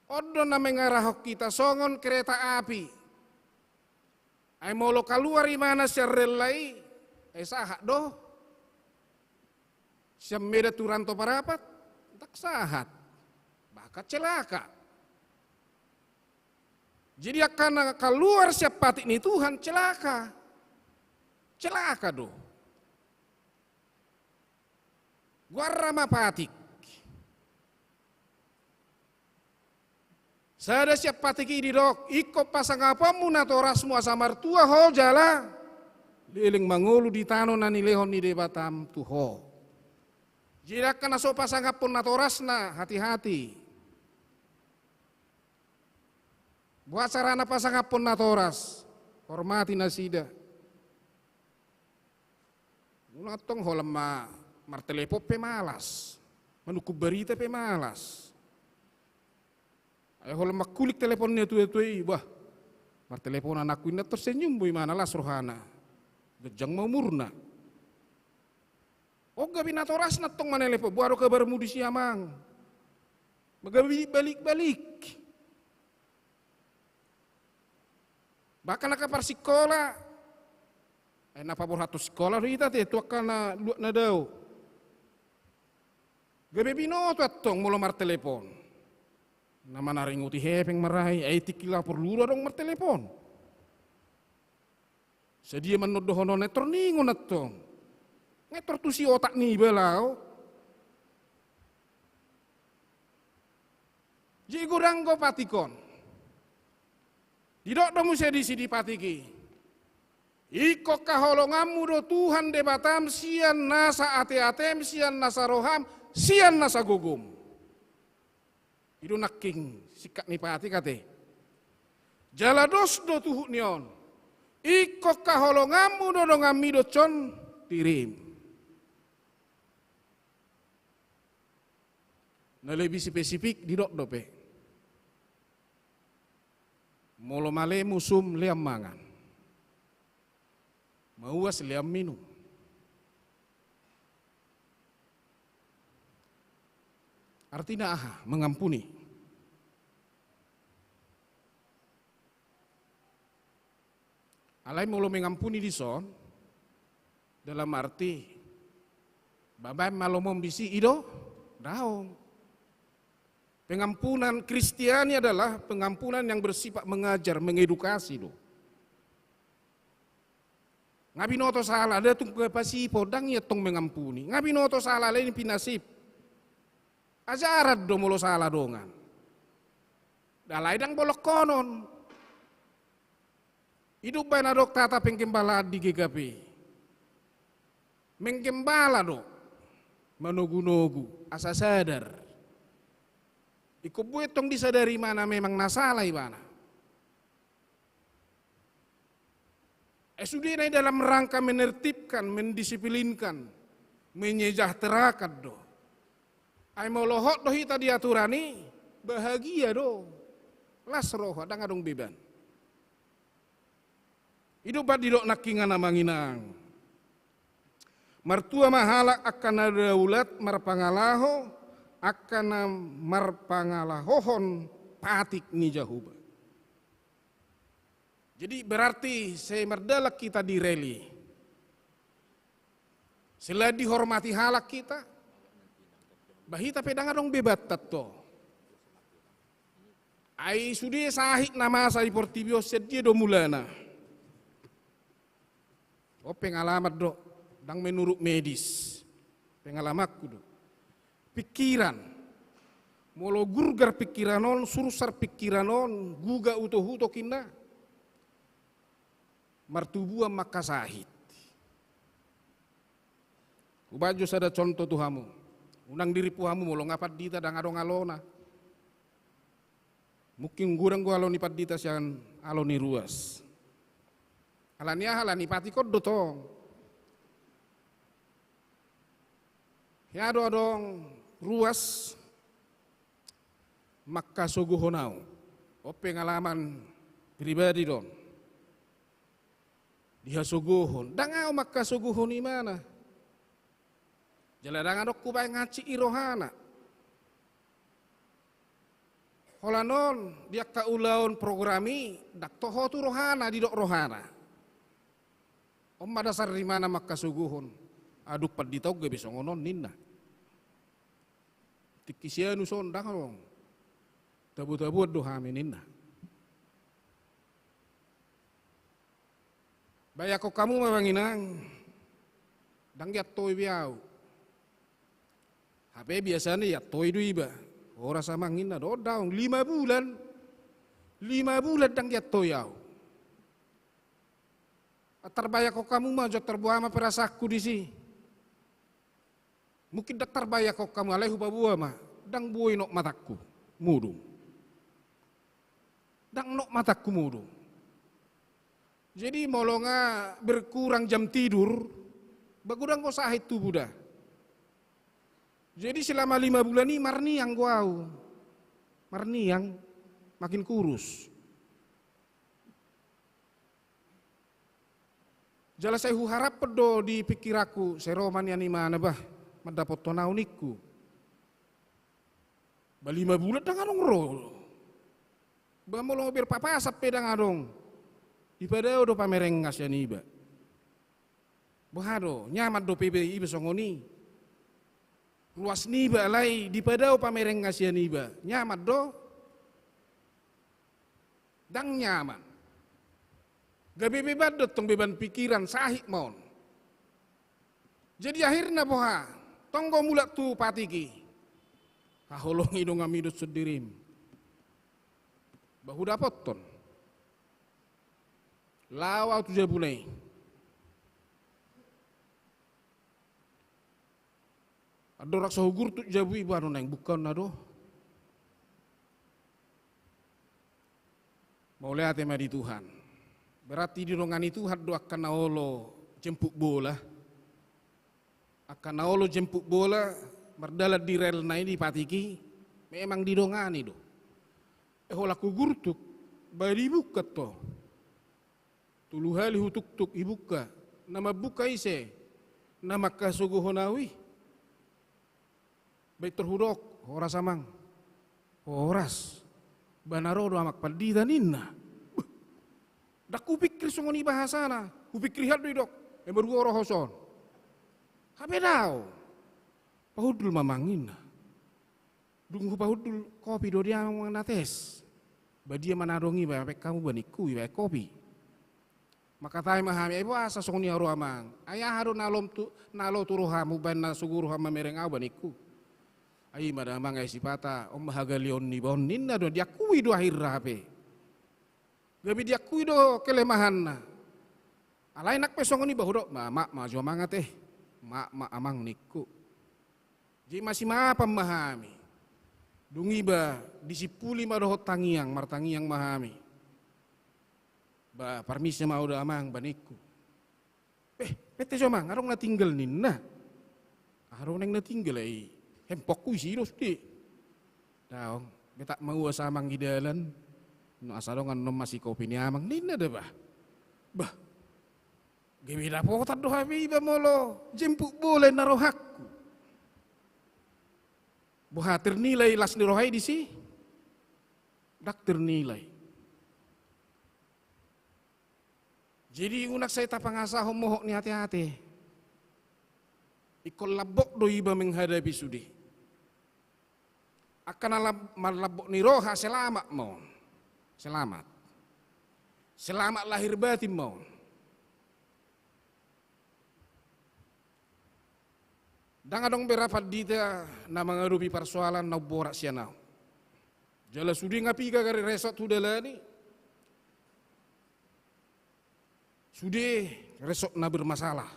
Odo na mengarahok kita songon kereta api. Ay molo kaluar imana siya relay. Ay sahak do. Siya meda turanto parapat. Tak sahat. Bakat celaka. Jadi akan keluar siya patik ni Tuhan celaka. Celaka do. Guarama patik. Sada siap patiki di dok, iko pasang apamu na toras mu asa martua ho jala. Liling mangulu di tano na nilehon ni debatam tuho. Jika kena so pasang apun na toras na hati-hati. Buat sarana pasang apun na toras, hormati na sida. Unatong holam martelepo pemalas, manukub berita pemalas. Ayo holam makulik teleponnya tuai, wah, martelepon anakku ini tersenyum bui mana las rohana, gejang mau murna. Oh gabi natoras natong manelepo, baru kabarmu di siamang, magabi balik-balik. Bahkan nakapar sekolah, napa borhatu sekolah kita teh tuak na luak na daw. Gabi binoto atong mula martelepon. Nama naringuti hepeng marai, ay tikila perlu dong martelepon. Sedia menodohono netor ningon atong. Netor tu si otak ni belau. Jadi guranggo patikon. Didok domu sedisi di patiki. Iko kaholongamu do Tuhan debatam sian nasa ate-atem, sian nasa roham, sian nasa gugum. Itu naking sikat ni pati kate. Jalados do tuhuk nion. Iko kaholongamu do ngami do con tirim. Nah lebih spesifik di dok dope. Molo male musum liam mangan. Mauas liam minum. Artinya aha, mengampuni. Alai mulu mengampuni di son, dalam arti, babai malomom bisi ido, daong. Pengampunan Kristiani adalah pengampunan yang bersifat mengajar, mengedukasi do. Ngabinoto salah, ada tung kepasi podang ya tong mengampuni. Ngabinoto salah lain pinasip. Ajarat do mulo salah dongan. Dalai dang bolok konon. Hidup baina dok tata pengkembala di GKP. Mengkembala do. Manogu-nogu, asa sadar. Iko buetong disadari mana memang nasalai mana. SUD dalam rangka menertibkan, mendisiplinkan, menyejahterakan do. Ay molohot do hita diaturani, bahagia do. Las roh, adang adong beban. Hidup di dok nakingan namanginang. Martua mahala akan daulat marpangalaho, akan marpangalahohon patik ni jahuba. Jadi berarti saya merdalak kita direli. Sila dihormati halak kita. Bahita pedang adong bebat tato. Ai sudi sahik nama saya portibio sedia do mulana. Oh pengalamat do, dang menurut medis. Pengalamatku do. Pikiran. Molo gurgar pikiranon, sursar pikiranon, guga utuh-utuh kinna. Martubuan maka sahid. Ubaju sada contoh tuhamu. Unang diri puhamu molo ngapat dita dang adong alona. Mungkin gurang gua aloni padita siang aloni ruas. Alania halani pati koddo tong. Ya dong ruas maka suguhonau. O pengalaman pribadi dong. Dia suguhon. Dangau maka suguhon imana. Jaladang adok kubay ngaci irohana. Holanon dia kaulaon programi dak toho tu rohana di dok rohana. Om dasar di mana maka suguhon. Aduk paditau ge bisa ngonon ninna. Tikisianu sondang dong. Tabu-tabu doha ninna. Bayako kamu mawanginang. Dang giat toy biau. HP biasanya ya toy du iba. Ora sama ngina do daung 5 bulan 5 bulan dang ya toyau. Tarbaya ko kamu mah jo terbuama perasaku di si. Mungkin dak tarbaya ko kamu alai huba buah mah dang buai nok mataku mudung. Dang nok mataku mudung. Jadi molonga berkurang jam tidur, bagudang ko sahit tu budak. Jadi selama 5 bulan ini marni yang guau, marni yang makin kurus. Jala saya harap pedo di pikir aku, seroman yang mana bah, mendapat tonau niku. 5 bulan dah ngadong roh. Bah molong berpapa sampai dah ngadong. Ipada do pamereng ngasya niba. Bahado nyaman do PBI besongoni. Luas niba lai di padao pamereng ngasya niba. Nyaman do. Dang nyaman. Gabi beban do tong beban pikiran sahik mon. Jadi akhirnya boha tonggo mulak tu patiki. Kaholongi do ngamidut sedirim. Bahu dapat ton. Lawa tu jabulai. Ado raksa hugur tu jabu ibu anu neng bukan ado. Mau lihat tema di Tuhan. Berarti di rongani Tuhan do akan naolo jemput bola. Akan naolo jemput bola berdalat di rel naik di patiki. Memang di rongani do. Laku gurtuk bari buka to. Tuluhali hutuk-tuk ibuka. Nama buka ise. Nama kasuguhonawi. Baik terhudok, horas amang. Horas. Banarodo amak padida ninna. Dak kupikir sungoni bahasa na. Kupikir hal dok. Yang berdua orang hoson. Habe dao. Pahudul mamangin na. Dungu pahudul kopi do dia manates. Badia manadongi baik kamu baniku baik kopi. Maka tayo mahami ay asa sungoni aro amang. Ayah haro nalom tu nalo turuhamu ban na suguro hama mereng aw baniku. Ay madamang ay sipata om mahagalion ni bon ninna do dia kui do akhir rape. Gabi dia kui do kelemahan na. Alay nak pesong ni bahudok mak jo mangat mak amang niku. Jadi masih mapa memahami. Dungi ba disipuli madohot tangiang martangiang mahami. Ba parmisnya mau da amang baniku. Pete jo mang arong na tinggal ninna. Arong neng na tinggal ai. Hempok ku isi dos di. Daong, betak mau asamang di dalan. No asadongan nom masih kopi ni amang ninna dah bah. Bah. Gemi dapotan do habi ba molo. Jempuk boleh narohakku. Boha ternilai las ni rohai di si. Dak ternilai. Jadi unak saya tapangasa homohok ni hati-hati. Ikol labok do iba menghadapi sudi. Akan malabok ni roha selamat mau. Selamat. Selamat lahir batin mau. Dan adong berapat dita na mengarupi persoalan na borak sianau. Jala sudi ngapi ka kari resort hudala ni. Sudi resort na bermasalah.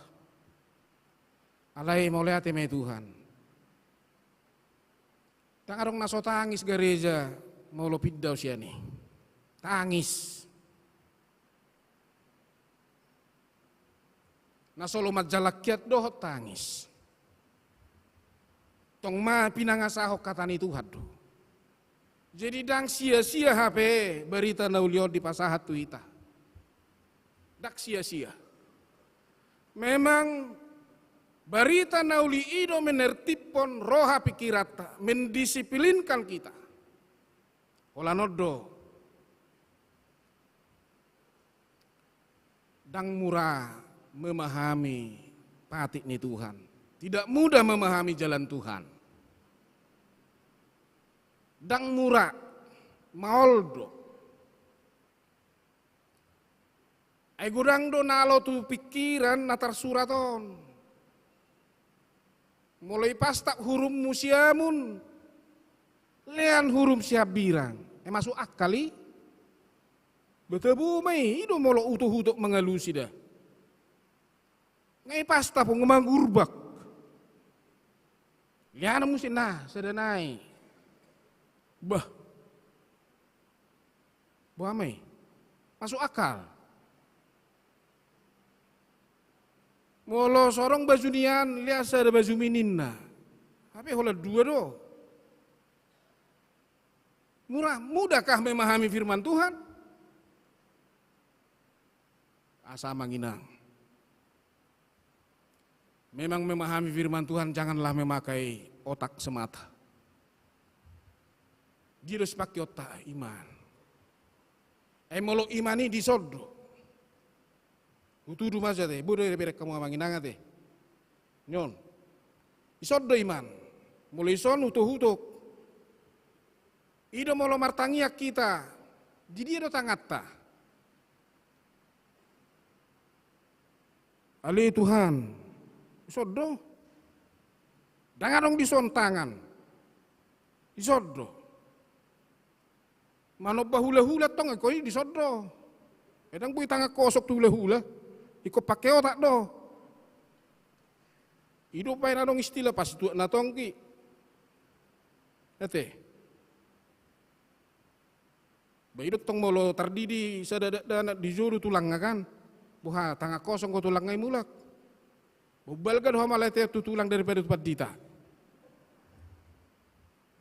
Alai mau lihat eme Tuhan. Tak adong naso tangis gereja mau lo piddau siani. Tangis. Naso lo majalakiat dohot tangis. Tong ma pinangasahok katani Tuhan do. Jadi dang sia-sia HP berita naulior di pasahat tuita. Dak sia-sia. Memang berita nauli ido menertipon roha pikirata, mendisiplinkan kita. Olanodo. Dang murah memahami patik ni Tuhan. Tidak mudah memahami jalan Tuhan. Dang murah, maoldo. Ay gudang do nalo tu pikiran natar suraton. Mulai pas tak hurum musiamun. Lean hurum siap birang. Masuk akali. Betabu mai ido molo utuh-utuh mengalusi dah. Ngai pasta po ngumangurbak. Liana musin nah sedanai. Bah. Buamai. Masuk akal. Molo sorong bajunian liasa ada baju mininna. Tapi hola dua do. Mudahkah memahami firman Tuhan? Asa manginang. Memang memahami firman Tuhan janganlah memakai otak semata. Dia harus pakai otak iman. Molo imani disodo. Utudu masa teh, bodoh berek kamu manginang teh. Nyon. Disodo iman. Mulai son utuh-utuh. Ido molo martangiak kita. Jadi dia tangata. Ali Tuhan. Disodo. Dangan dong dison tangan. Disodo. Mano bahula-hula tong ko disodo. Edang bui tangga kosok tu hula-hula. Iko pakai otak do. Hidup pakai nadong istilah pas tu natong ki. Nate. Baidok tong molo tardidi sadada dijuru tulang kan. Buha tangga kosong ko tulang ngai mulak. Bubalkan hama lete tu tulang daripada tempat dita.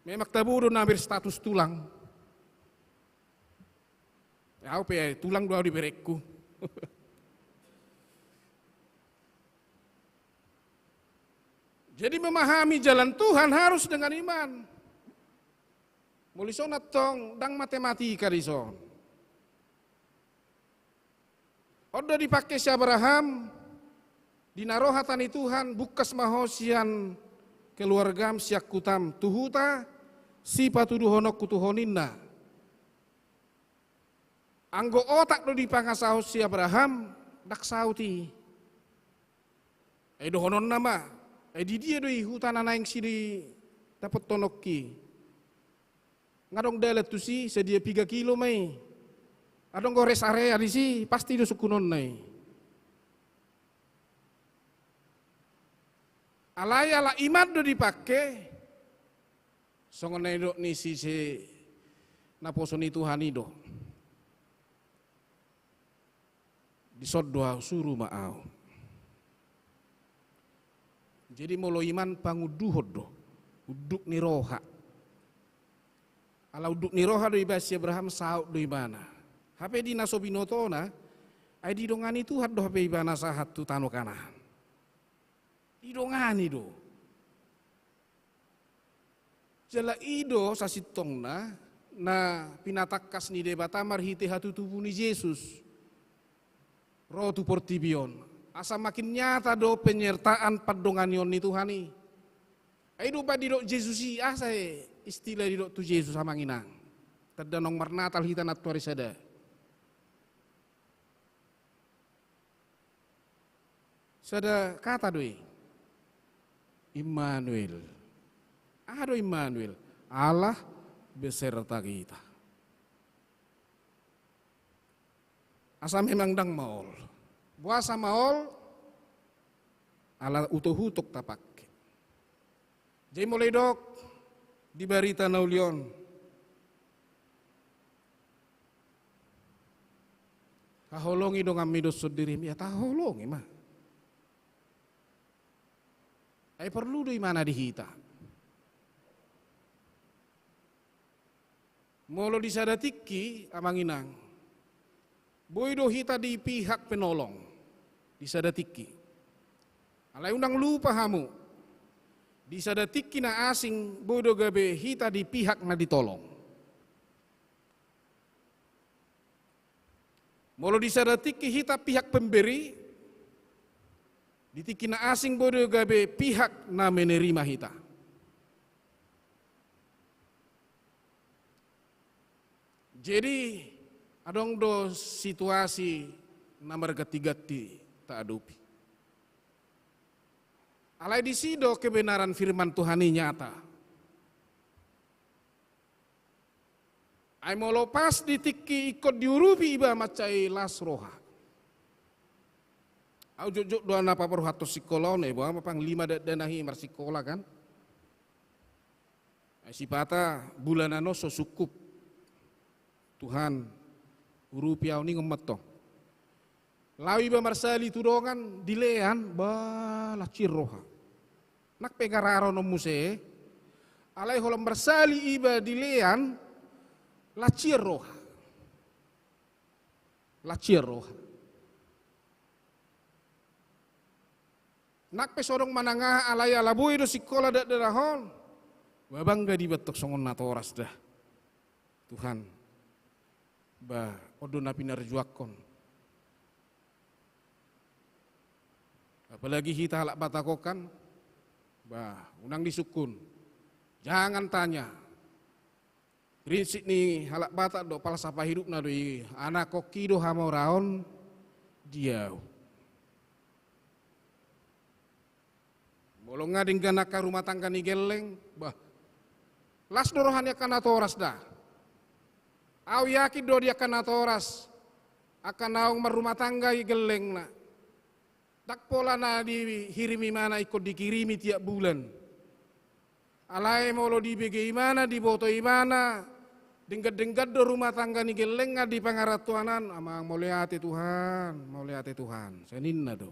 Memak taburu nabir status tulang. Ya pe tulang dua di berekku. Jadi memahami jalan Tuhan harus dengan iman. Mulison atong dang matematika dison. Odo dipakai si Abraham dinarohatani Tuhan bukas mahosian keluargam siak kutam tuhuta si patuduh honok kutuhoninna. Anggo otak do dipangasahos si Abraham dak sauti. Do honon nama. Di dia doi hutan anak yang sini dapat tonoki. Ngadong dalat tu si sedia 3 kilo mai. Adong gores area di si pasti do sukunon nai. Alaya iman do dipake. Songonai do ni si naposoni Tuhan ido. Disoddoa suruh maau. Jadi molo iman panguduhod do. Uduk ni roha. Ala uduk ni roha do ibasi Abraham saut do ibana. Hape di nasobinoto na. Ay di dongani Tuhan do hape ibana sahat tu tano kanan. Di dongani do. Jala ido sasitong na pinatakas ni debata marhite hatu tubuh ni Yesus. Roh tu portibion. Asa makin nyata do penyertaan padonganion ni Tuhani. Aido pa di do Yesusi asa istilah di do tu Yesus sama nginang. Terdanong marnatal hita natuari sada. Sada kata doi. Immanuel. Ado Immanuel. Allah beserta kita. Asa memang dang maol. Buasa maol ala utuh-utuk tapak. Jadi mulai dok di barita naulion. Kaholongi dong amidus sudiri ya taholongi mah. Ay perlu do mana dihita. Molo disadatiki amanginang. Boydo hita di pihak penolong. Disadatiki. Alay undang lupa hamu. Disadatiki na asing boydo gabe hita di pihak na ditolong. Molo disadatiki hita pihak pemberi. Ditiki na asing boydo gabe pihak na menerima hita. Jadi adong do situasi nomor gati-gati tak adupi. Alai di sido kebenaran firman Tuhan ini nyata. Ai mau lepas ditiki ikut diurupi iba macai las roha. Au jujur doa napa perhato sekolah nih, bahwa panglima danahi mar sekolah kan. Si pata bulanano so sukup. Tuhan urupi au ni ngometo. Lawi ba marsali tudongan dilean ba la cirroha. Nak pegararo no muse. Alai holam marsali iba dilean la cirroha. La cirroha. Nak pesorong manangah alai alabui do sikola dak derahon. Babangga dibetok songon natoras dah. Tuhan. Ba odo napi narjuakon. Apalagi kita halak batakokan. Bah, unang disukun. Jangan tanya. Prinsip ni halak batak do falsafah hidup na do anak koki do hamau raon diau. Bolong ngading ganaka rumah tangga ni geleng, bah. Las dorohannya kana toras dah. Au yakin do dia kana toras. Akan naung merumah tangga i geleng na. Tak pola na dihirimi mana ikut dikirimi tiap bulan. Alai molo di bagaimana, di boto imana. Denggat-denggat do rumah tangga ni geleng di pangaratuanan. Amang mau lihat Tuhan, mau lihat Tuhan. Seninna do.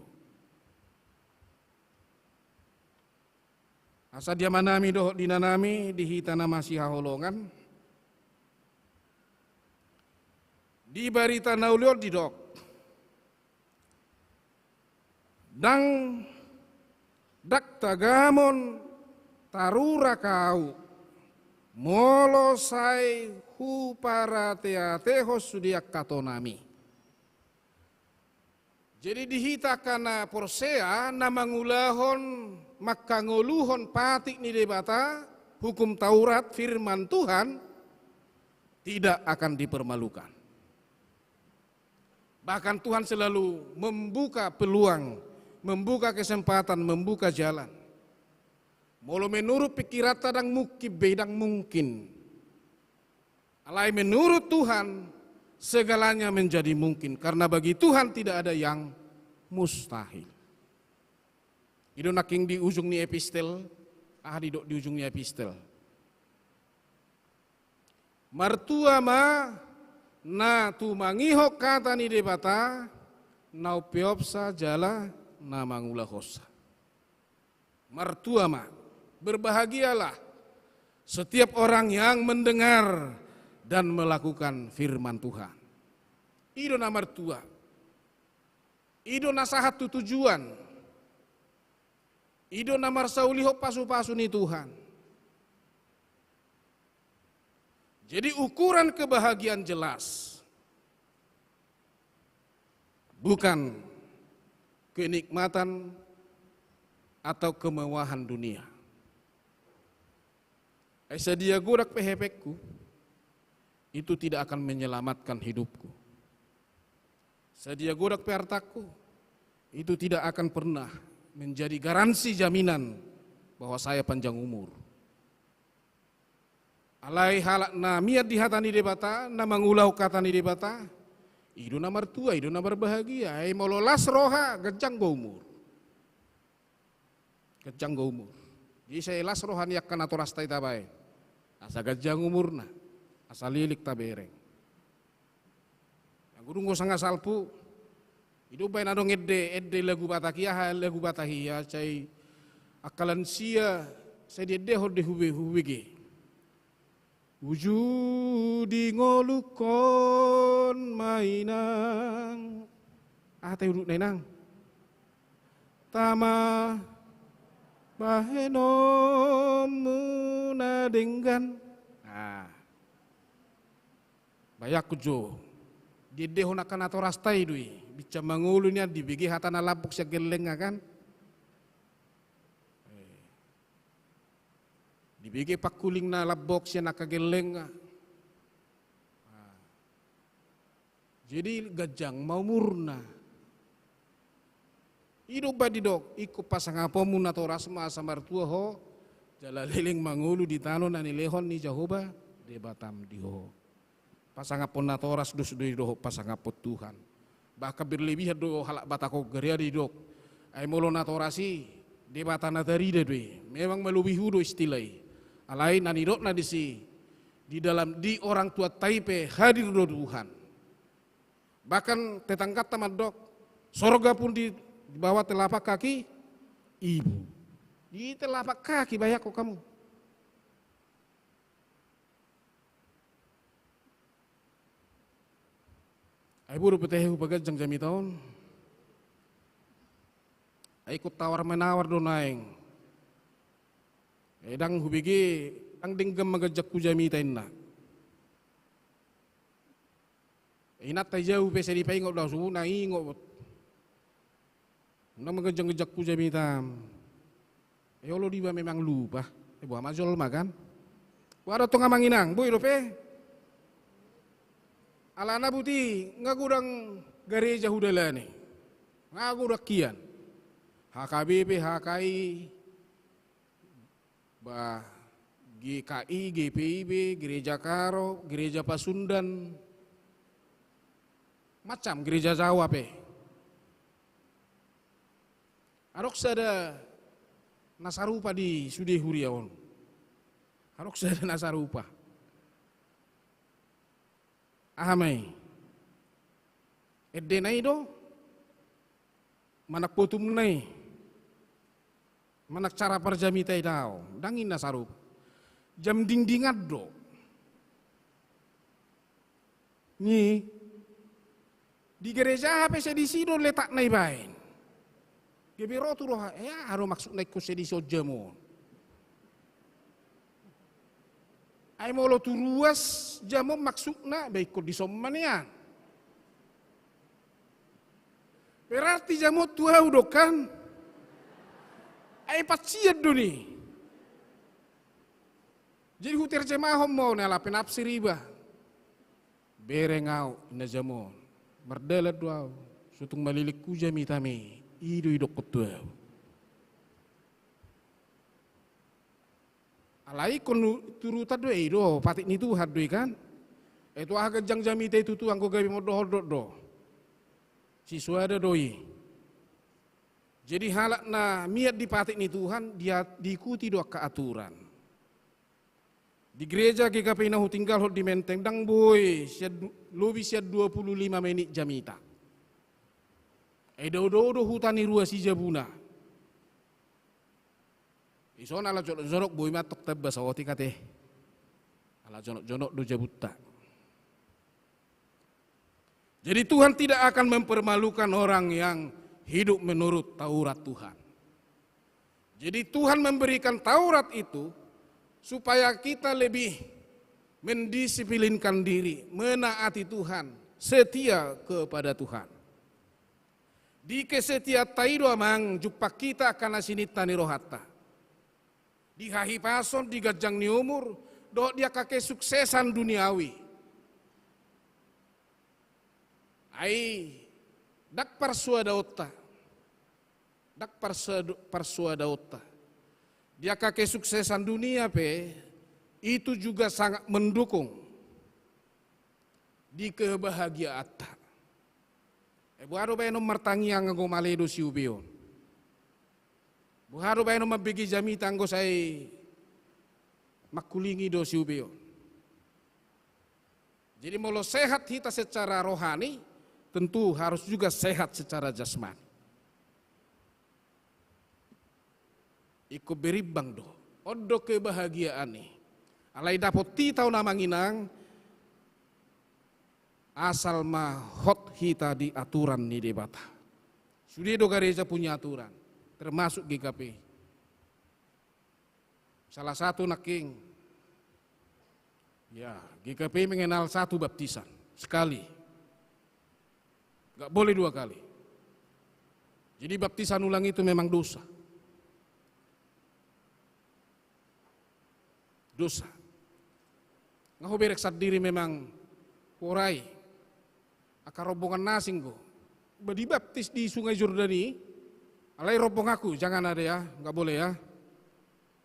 Asa dia manami do dinanami dihita nama si haholongan. Di barita naulior di dok. Dang dak tagamon tarura kau molo sai hu para teateho sudiak katonami. Jadi dihita kana porsea namangulahon maka ngoluhon patik ni debata hukum Taurat firman Tuhan tidak akan dipermalukan. Bahkan Tuhan selalu membuka peluang, membuka kesempatan, membuka jalan. Molo menurut pikiran tadang mukib bedang mungkin. Alai menurut Tuhan segalanya menjadi mungkin karena bagi Tuhan tidak ada yang mustahil. Ido naking di ujung ni epistel, di ujung ni epistel. Martua ma na tu mangihok kata ni debata nau peopsa jala na mangula hosa. Martua ma berbahagialah setiap orang yang mendengar dan melakukan firman Tuhan. Ido na martua. Ido na sahatu tujuan. Ido na marsauliho pasu-pasu ni Tuhan. Jadi ukuran kebahagiaan jelas. Bukan kenikmatan atau kemewahan dunia. Sedia gurak pehepekku, itu tidak akan menyelamatkan hidupku. Sedia gurak pehartaku, itu tidak akan pernah menjadi garansi jaminan bahwa saya panjang umur. Alai halak na miat dihatani debata, na mangulau katani debata, idu na martua, idu na berbahagia, mololas roha, gejang go umur. Gejang go umur. Jadi saya las rohan yakkan atau rastai tabai. Asa gejang umurna, asa lilik tabereng. Yang guru ngosang asalpu, idu bain adong edde lagu batakia, lagu batahia, cai akalan sia, saya deho hubege. Wujudi ngolukon mainang, tayo urut nenang, tama bahenom munadenggan. Bayak kujo, deho nakan atau rastai dui, bica mangulunya dibigi hatana lapuk sia geleng kan. Dibigi pakuling na labok siya nakageleng. Jadi gajang mau murna. Ido ba didok, iko pasang apa muna to rasma asa martua ho, jala liling mangulu di tanon ani lehon ni Jahoba, de batam di ho. pasangapon natoras dos do do pasangapot Tuhan. Bahkan berlebihan do halak batako geria di dok. Ay molo natorasi di bata natari de memang melebihi do istilai. Alai nanidok na di dalam di orang tua Taipe hadir do Tuhan. Bahkan tetangga tamat dok, sorga pun di bawah telapak kaki ibu. Di telapak kaki banyak kok kamu. Ay buru petehu pagajang jami tahun. Ay ikut tawar menawar do naeng. Edang hubigi ang dinggam magajak ku jami tainna. Inat tay jauh pesa di paingok daw subuh na ingok. Nang magajang-gajak ku jami tam. Ayolo di ba memang lupa. Buah majol makan. Wara to nga manginang, boy rope. Alana buti, nga kurang gereja hudalane. Nga kurang kian. HKBP, HKI, GKI, GPIB, Gereja Karo, Gereja Pasundan, macam gereja Jawa pe. Arok sada nasarupa di Sudehuriaon. Arok sada nasarupa. Ahamai. Eddenai do manak potum nai. Manak cara perjamitai daw, dangin nasarup. Jam dingdingat do. Ni di gereja apa sedisi do letak nai bain. Gebiro tu roh ya haro maksud naik ko sedisi ojamo. Ai molo tu ruas jamo maksudna baik ko disomanian. Berarti jamo tu do kan. Ay patsiad do ni. Jadi hutir jemahom mau nela penapsi riba. Berengau na jamon. Merdelat doaw. Sutung malilik ku jami tami. Ido idok ketuaw. Alai kon turutat do ido patik ni Tuhan do kan. Itu aga jang jami te itu tuang ko gabi modoh do. Siswa ada doi. Jadi halak na miat dipatik ni Tuhan dia diikuti doa keaturan. Di gereja GKP nahu tinggal hot di Menteng dang boy lobi siad 25 menit jamita. Do hutani rua si jabuna. Ison ala jonok boy matok tebas awati kate. Ala jonok do jabutta. Jadi Tuhan tidak akan mempermalukan orang yang hidup menurut Taurat Tuhan. Jadi Tuhan memberikan Taurat itu supaya kita lebih mendisiplinkan diri, menaati Tuhan, setia kepada Tuhan. Di kesetia taido amang jumpa kita akan asinitani rohata. Di hahipason, di gajang ni umur, do dia kakek suksesan duniawi. Ai dak persuadaota. Dak persuadaota. Dia kakek suksesan dunia pe, itu juga sangat mendukung di kebahagiaan. Buharo bayano martangi ang ngomaledo si ubion. Buharo bayano mabigi jami tanggo say makulingi do si ubion. Jadi mau sehat kita secara rohani, tentu harus juga sehat secara jasmani. Iko beribang do, odo kebahagiaan nih. Alai dapot ti tau namanginang, asal mah hot hita di aturan ni debata. Sudah do gereja punya aturan, termasuk GKP. Salah satu naking, ya GKP mengenal satu baptisan, sekali. Gak boleh dua kali. Jadi baptisan ulang itu memang dosa. Dosa. Ngaho bereksat diri memang porai. Akar rombongan nasing ko. Dibaptis di Sungai Jordani. Alai rombong aku, jangan ada ya, gak boleh ya.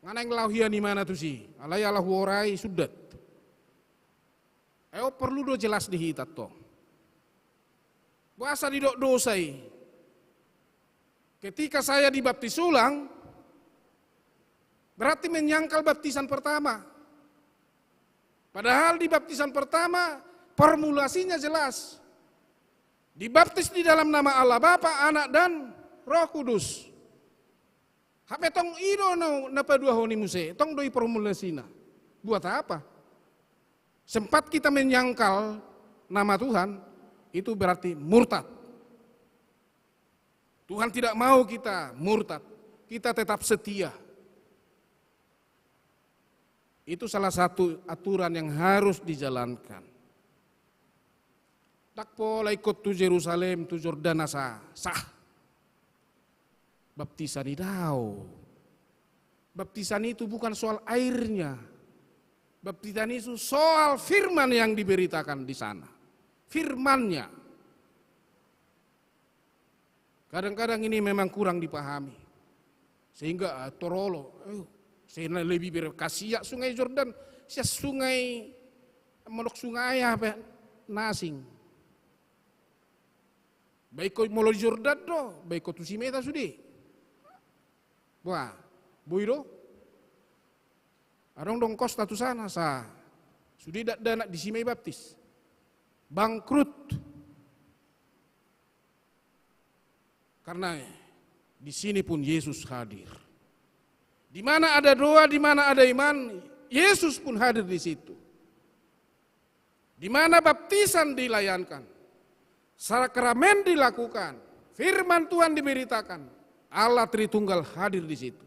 Ngana yang lauhian di mana tuh sih? Alai alah warai sudat. perlu do jelas dihitat to. Bahasa di dosai. Ketika saya dibaptis ulang, berarti menyangkal baptisan pertama. Padahal di baptisan pertama formulasinya jelas. Dibaptis di dalam nama Allah Bapa, Anak dan Roh Kudus. Hape tong ido napa dua honi muse, tong doi formulasina. Buat apa? Sempat kita menyangkal nama Tuhan, itu berarti murtad. Tuhan tidak mau kita murtad, kita tetap setia. Itu salah satu aturan yang harus dijalankan. Tak pola ikut tu Yerusalem, tu Jordan sah. Baptisan idau. Baptisan itu bukan soal airnya. Baptisan itu soal firman yang diberitakan di sana. Firman-Nya. Kadang-kadang ini memang kurang dipahami. Sehingga torolo, saya lebih berkasih sungai Jordan, saya sungai molok sungai apa nasing. Baik kau molok Jordan do, baik kau tu simeta sudi. Wah, buiro. Arong dong kos tu sana sa. Sudi dak danak di simei baptis. Bangkrut. Karena di sini pun Yesus hadir. Di mana ada doa, di mana ada iman, Yesus pun hadir di situ. Di mana baptisan dilayankan, sakramen dilakukan, firman Tuhan diberitakan, Allah Tritunggal hadir di situ.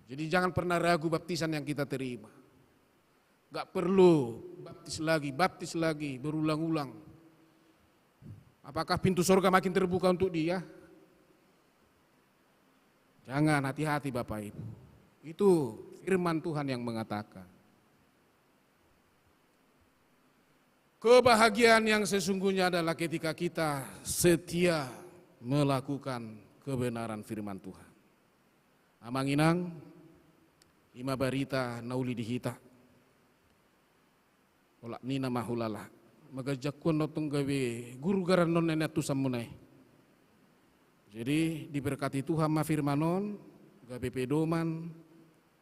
Jadi jangan pernah ragu baptisan yang kita terima. Gak perlu baptis lagi, berulang-ulang. Apakah pintu surga makin terbuka untuk dia? Jangan, hati-hati Bapak Ibu. Itu firman Tuhan yang mengatakan. Kebahagiaan yang sesungguhnya adalah ketika kita setia melakukan kebenaran firman Tuhan. Amanginang, ima barita nauli dihita. Olak nina mahulala. Magajakun notong gawe guru garan non nenek tu samunai. Jadi diberkati Tuhan ma firmanon, gawe pedoman,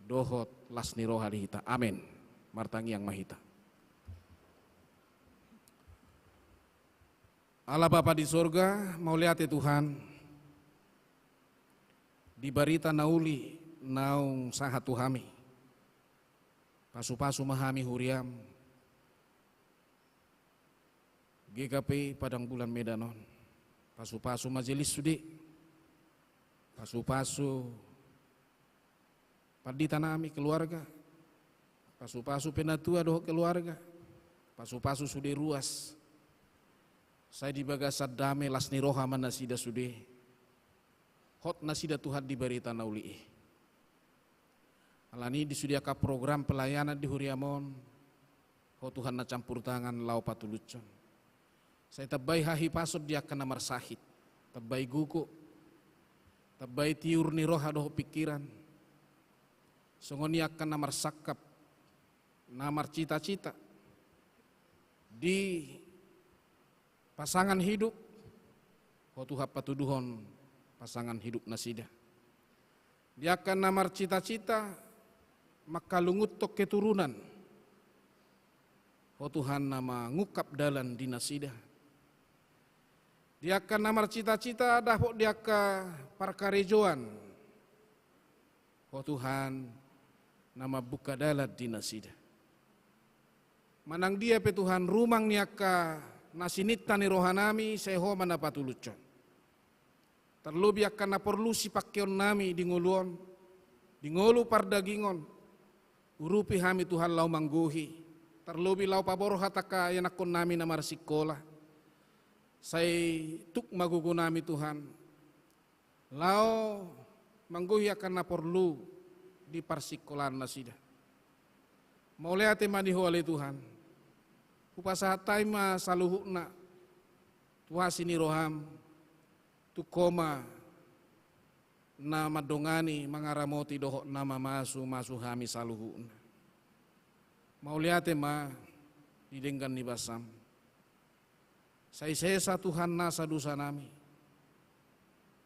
dohot lasni roha dihita. Amin. Martangi yang mahita. Allah Bapa di sorga, mau lihat ya Tuhan. Di barita nauli, naung sahat tuhami. Pasu-pasu mahami huriam. GKP Padang Bulan Medanon, pasu-pasu majelis sudi, pasu-pasu padita nami keluarga, pasu-pasu penatua doh keluarga, pasu-pasu sudi ruas. Saya dibagasat dame lasni roha manasida sudi, hot nasida Tuhan di barita nauli. Alani disediakan program pelayanan di Huriamon, ho Tuhan na campur tangan lau patulucon. Saya tabai hahi pasod dia kena marsahit, tabai gugu, tabai tiur ni roha doh pikiran, songoni akan namar sakap, namar cita-cita di pasangan hidup, ho Tuhan patuduhon pasangan hidup nasida. Dia akan namar cita-cita, maka lungut tok keturunan, ho Tuhan nama ngukap dalan di nasida. Dia akan namar cita-cita dahok dia ke parkarejoan. Oh Tuhan, nama buka dalat di nasida. Manang dia pe Tuhan rumang niaka nasinita ni rohanami seho mana patulucon. Terlebih akan naporlu si pakion nami di nguluon, di ngulu pardagingon. Urupi hami Tuhan lau mangguhi. Terlebih lau paboro hataka yanakon nami namar sikola. Saya tuk magugunami Tuhan. Lau mangguhi akan naporlu di parsikolan nasida. Mau lihat madiho oleh Tuhan. Upasahatai ma saluhukna. Tuha sini roham. Tukoma nama dongani mangaramoti dohok nama masu hami saluhukna. Mau lihat ma didenggan ni basam. Sai sesa Tuhan nasa dosa nami.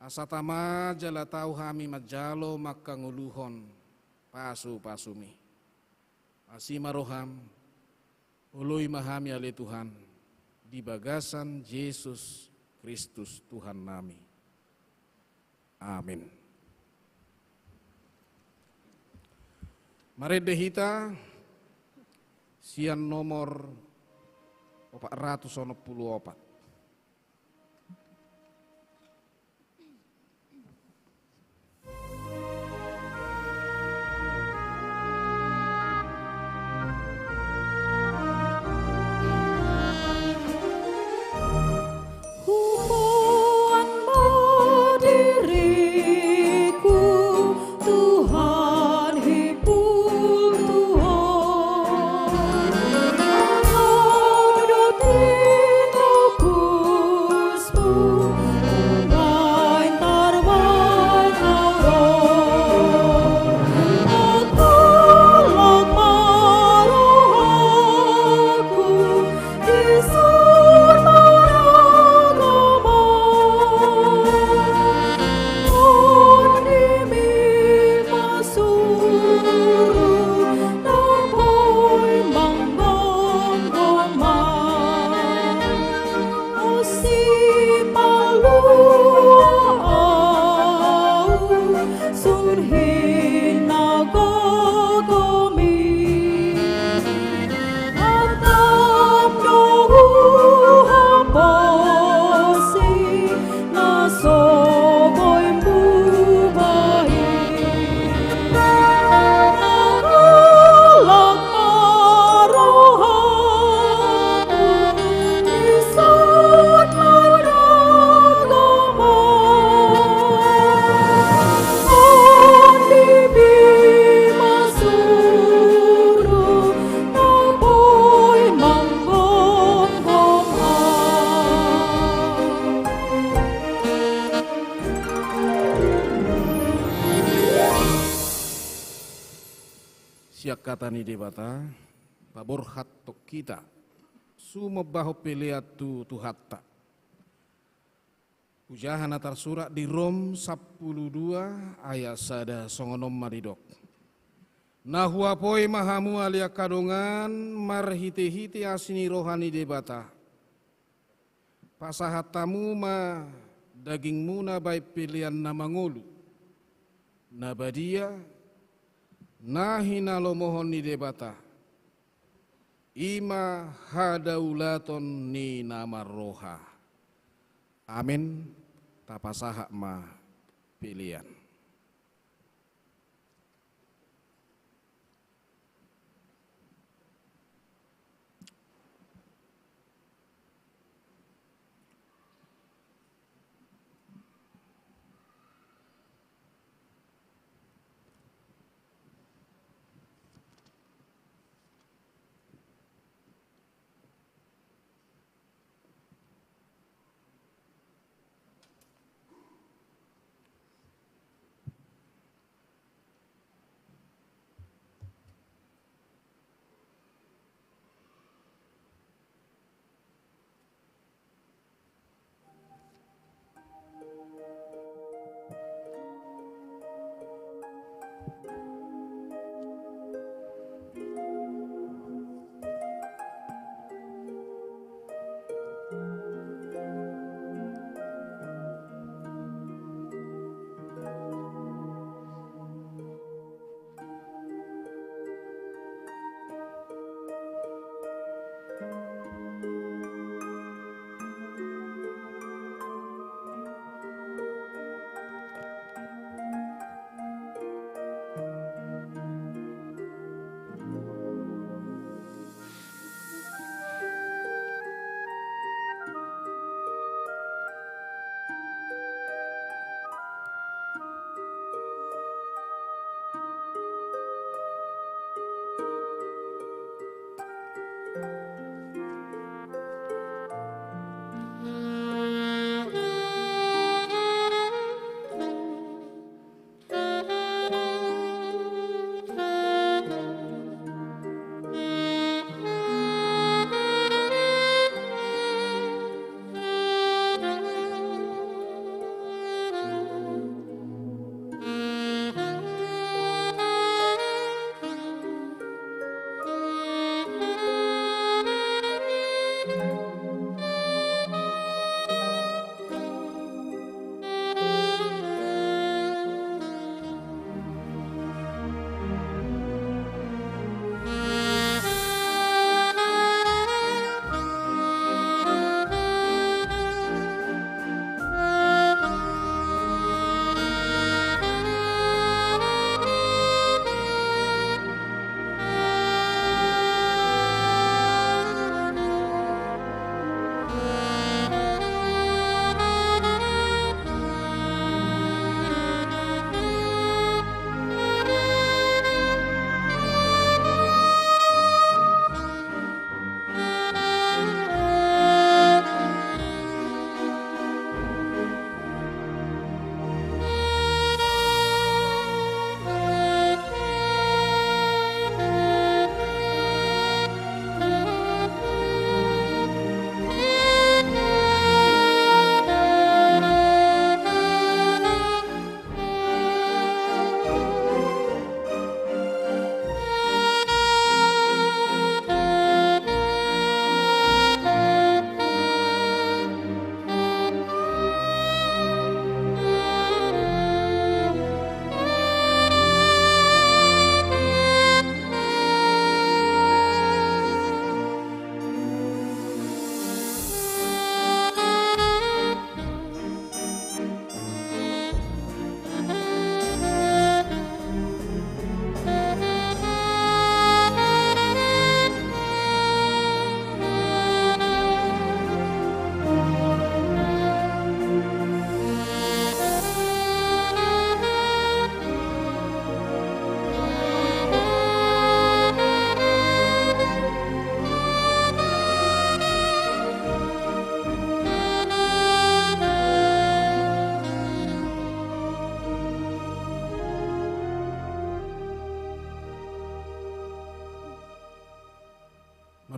Asatama jala tahu kami majalo maka nguluhon pasu-pasumi. Asima roham ului mahami ale Tuhan di bagasan Yesus Kristus Tuhan nami. Amin. Mari dehita sian nomor 464. Siak kata ni debata, babor hatto kita, suma baho peleatu tuhatta. Ujahan atar surat di Rom 12 ayat sada songonom maridok. Nahua poi mahamu alia kadongan marhite-hite asini rohani debata. Pasahatamu ma dagingmu na baik pilihan nama ngulu. Nabadia nahina lo mohon ni debata. Ima hadaulaton ni nama roha. Amin. Tapasahak ma pilihan.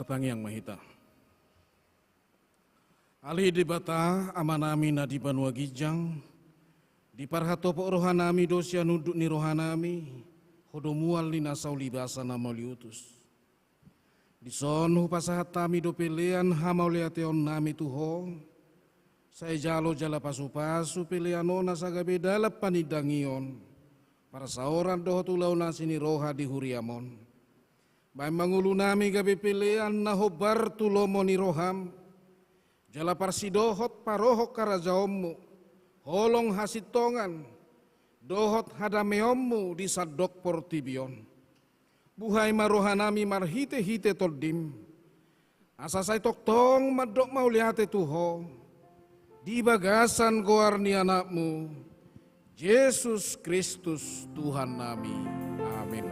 Martang yang mahita. Ali di bata amanami na di banua gijang, di parhatopo rohanami dosya nuduk ni rohanami, hodomual ni nasau libasa nama liutus. Di sonu pasahatami do pelean hamau leateon nami tuho, saya jalo jala pasu-pasu peleanona sagabe dalap panidangion, para saoran doho tulau nasini roha di huriamon. Baik mangulu nami gabe pelean nahobar tulomo ni roham, jala parsidohot parohok karajaommu, holong hasitongan, dohot hadameommu di sadok portibion. Buhay marohanami marhite-hite toldim, asasai toktong madok mauliate tuho, di bagasan goarni anakmu, Yesus Kristus Tuhan nami. Amin.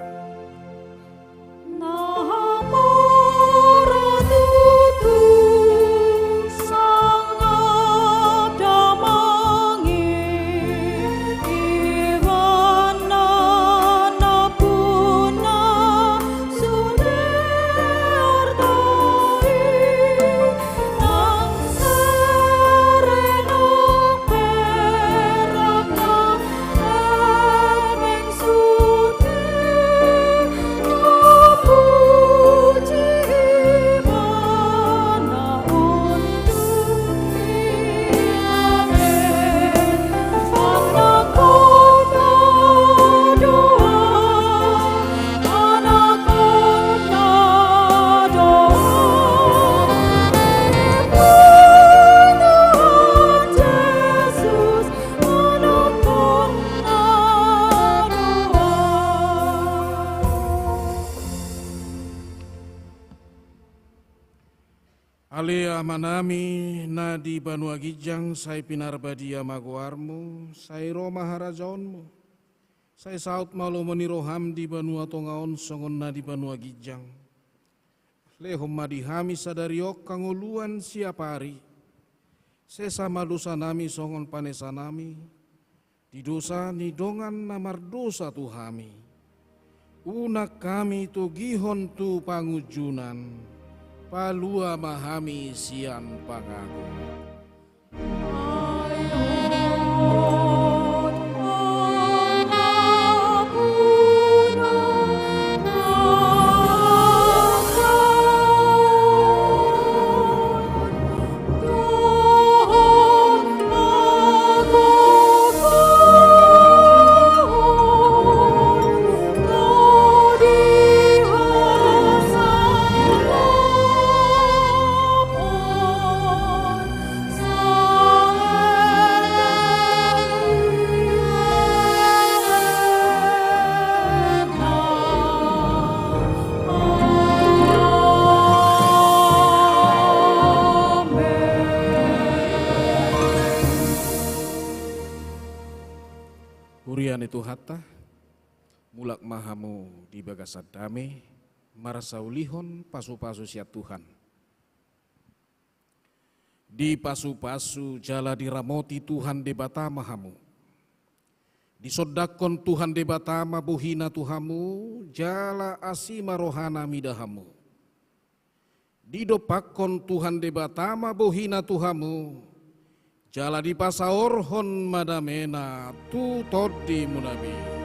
Alea manami na di banua gijang sai pinarbadia magoarmu, sai roma harajaonmu, sai saut malo meniroham di banua tongaon songon na di banua gijang. Lehom madihami sadariok kanguluan siapari, sesama dosa nami songon panesa nami, di dosa ni dongan namar dosa tuhami. Unak kami tu gihon tu pangujunan, palua mahami sian pangaku. Urian itu hatta, mulak mahamu di bagasat dame, marasaulihon pasu-pasu siat Tuhan. Di pasu-pasu jala diramoti Tuhan debata mahamu. Disodakon Tuhan debata mabuhina Tuhamu, jala asima rohana midahamu. Didopakon Tuhan debata mabuhina Tuhamu, jala di pasaorhon madamena tu todi munabi.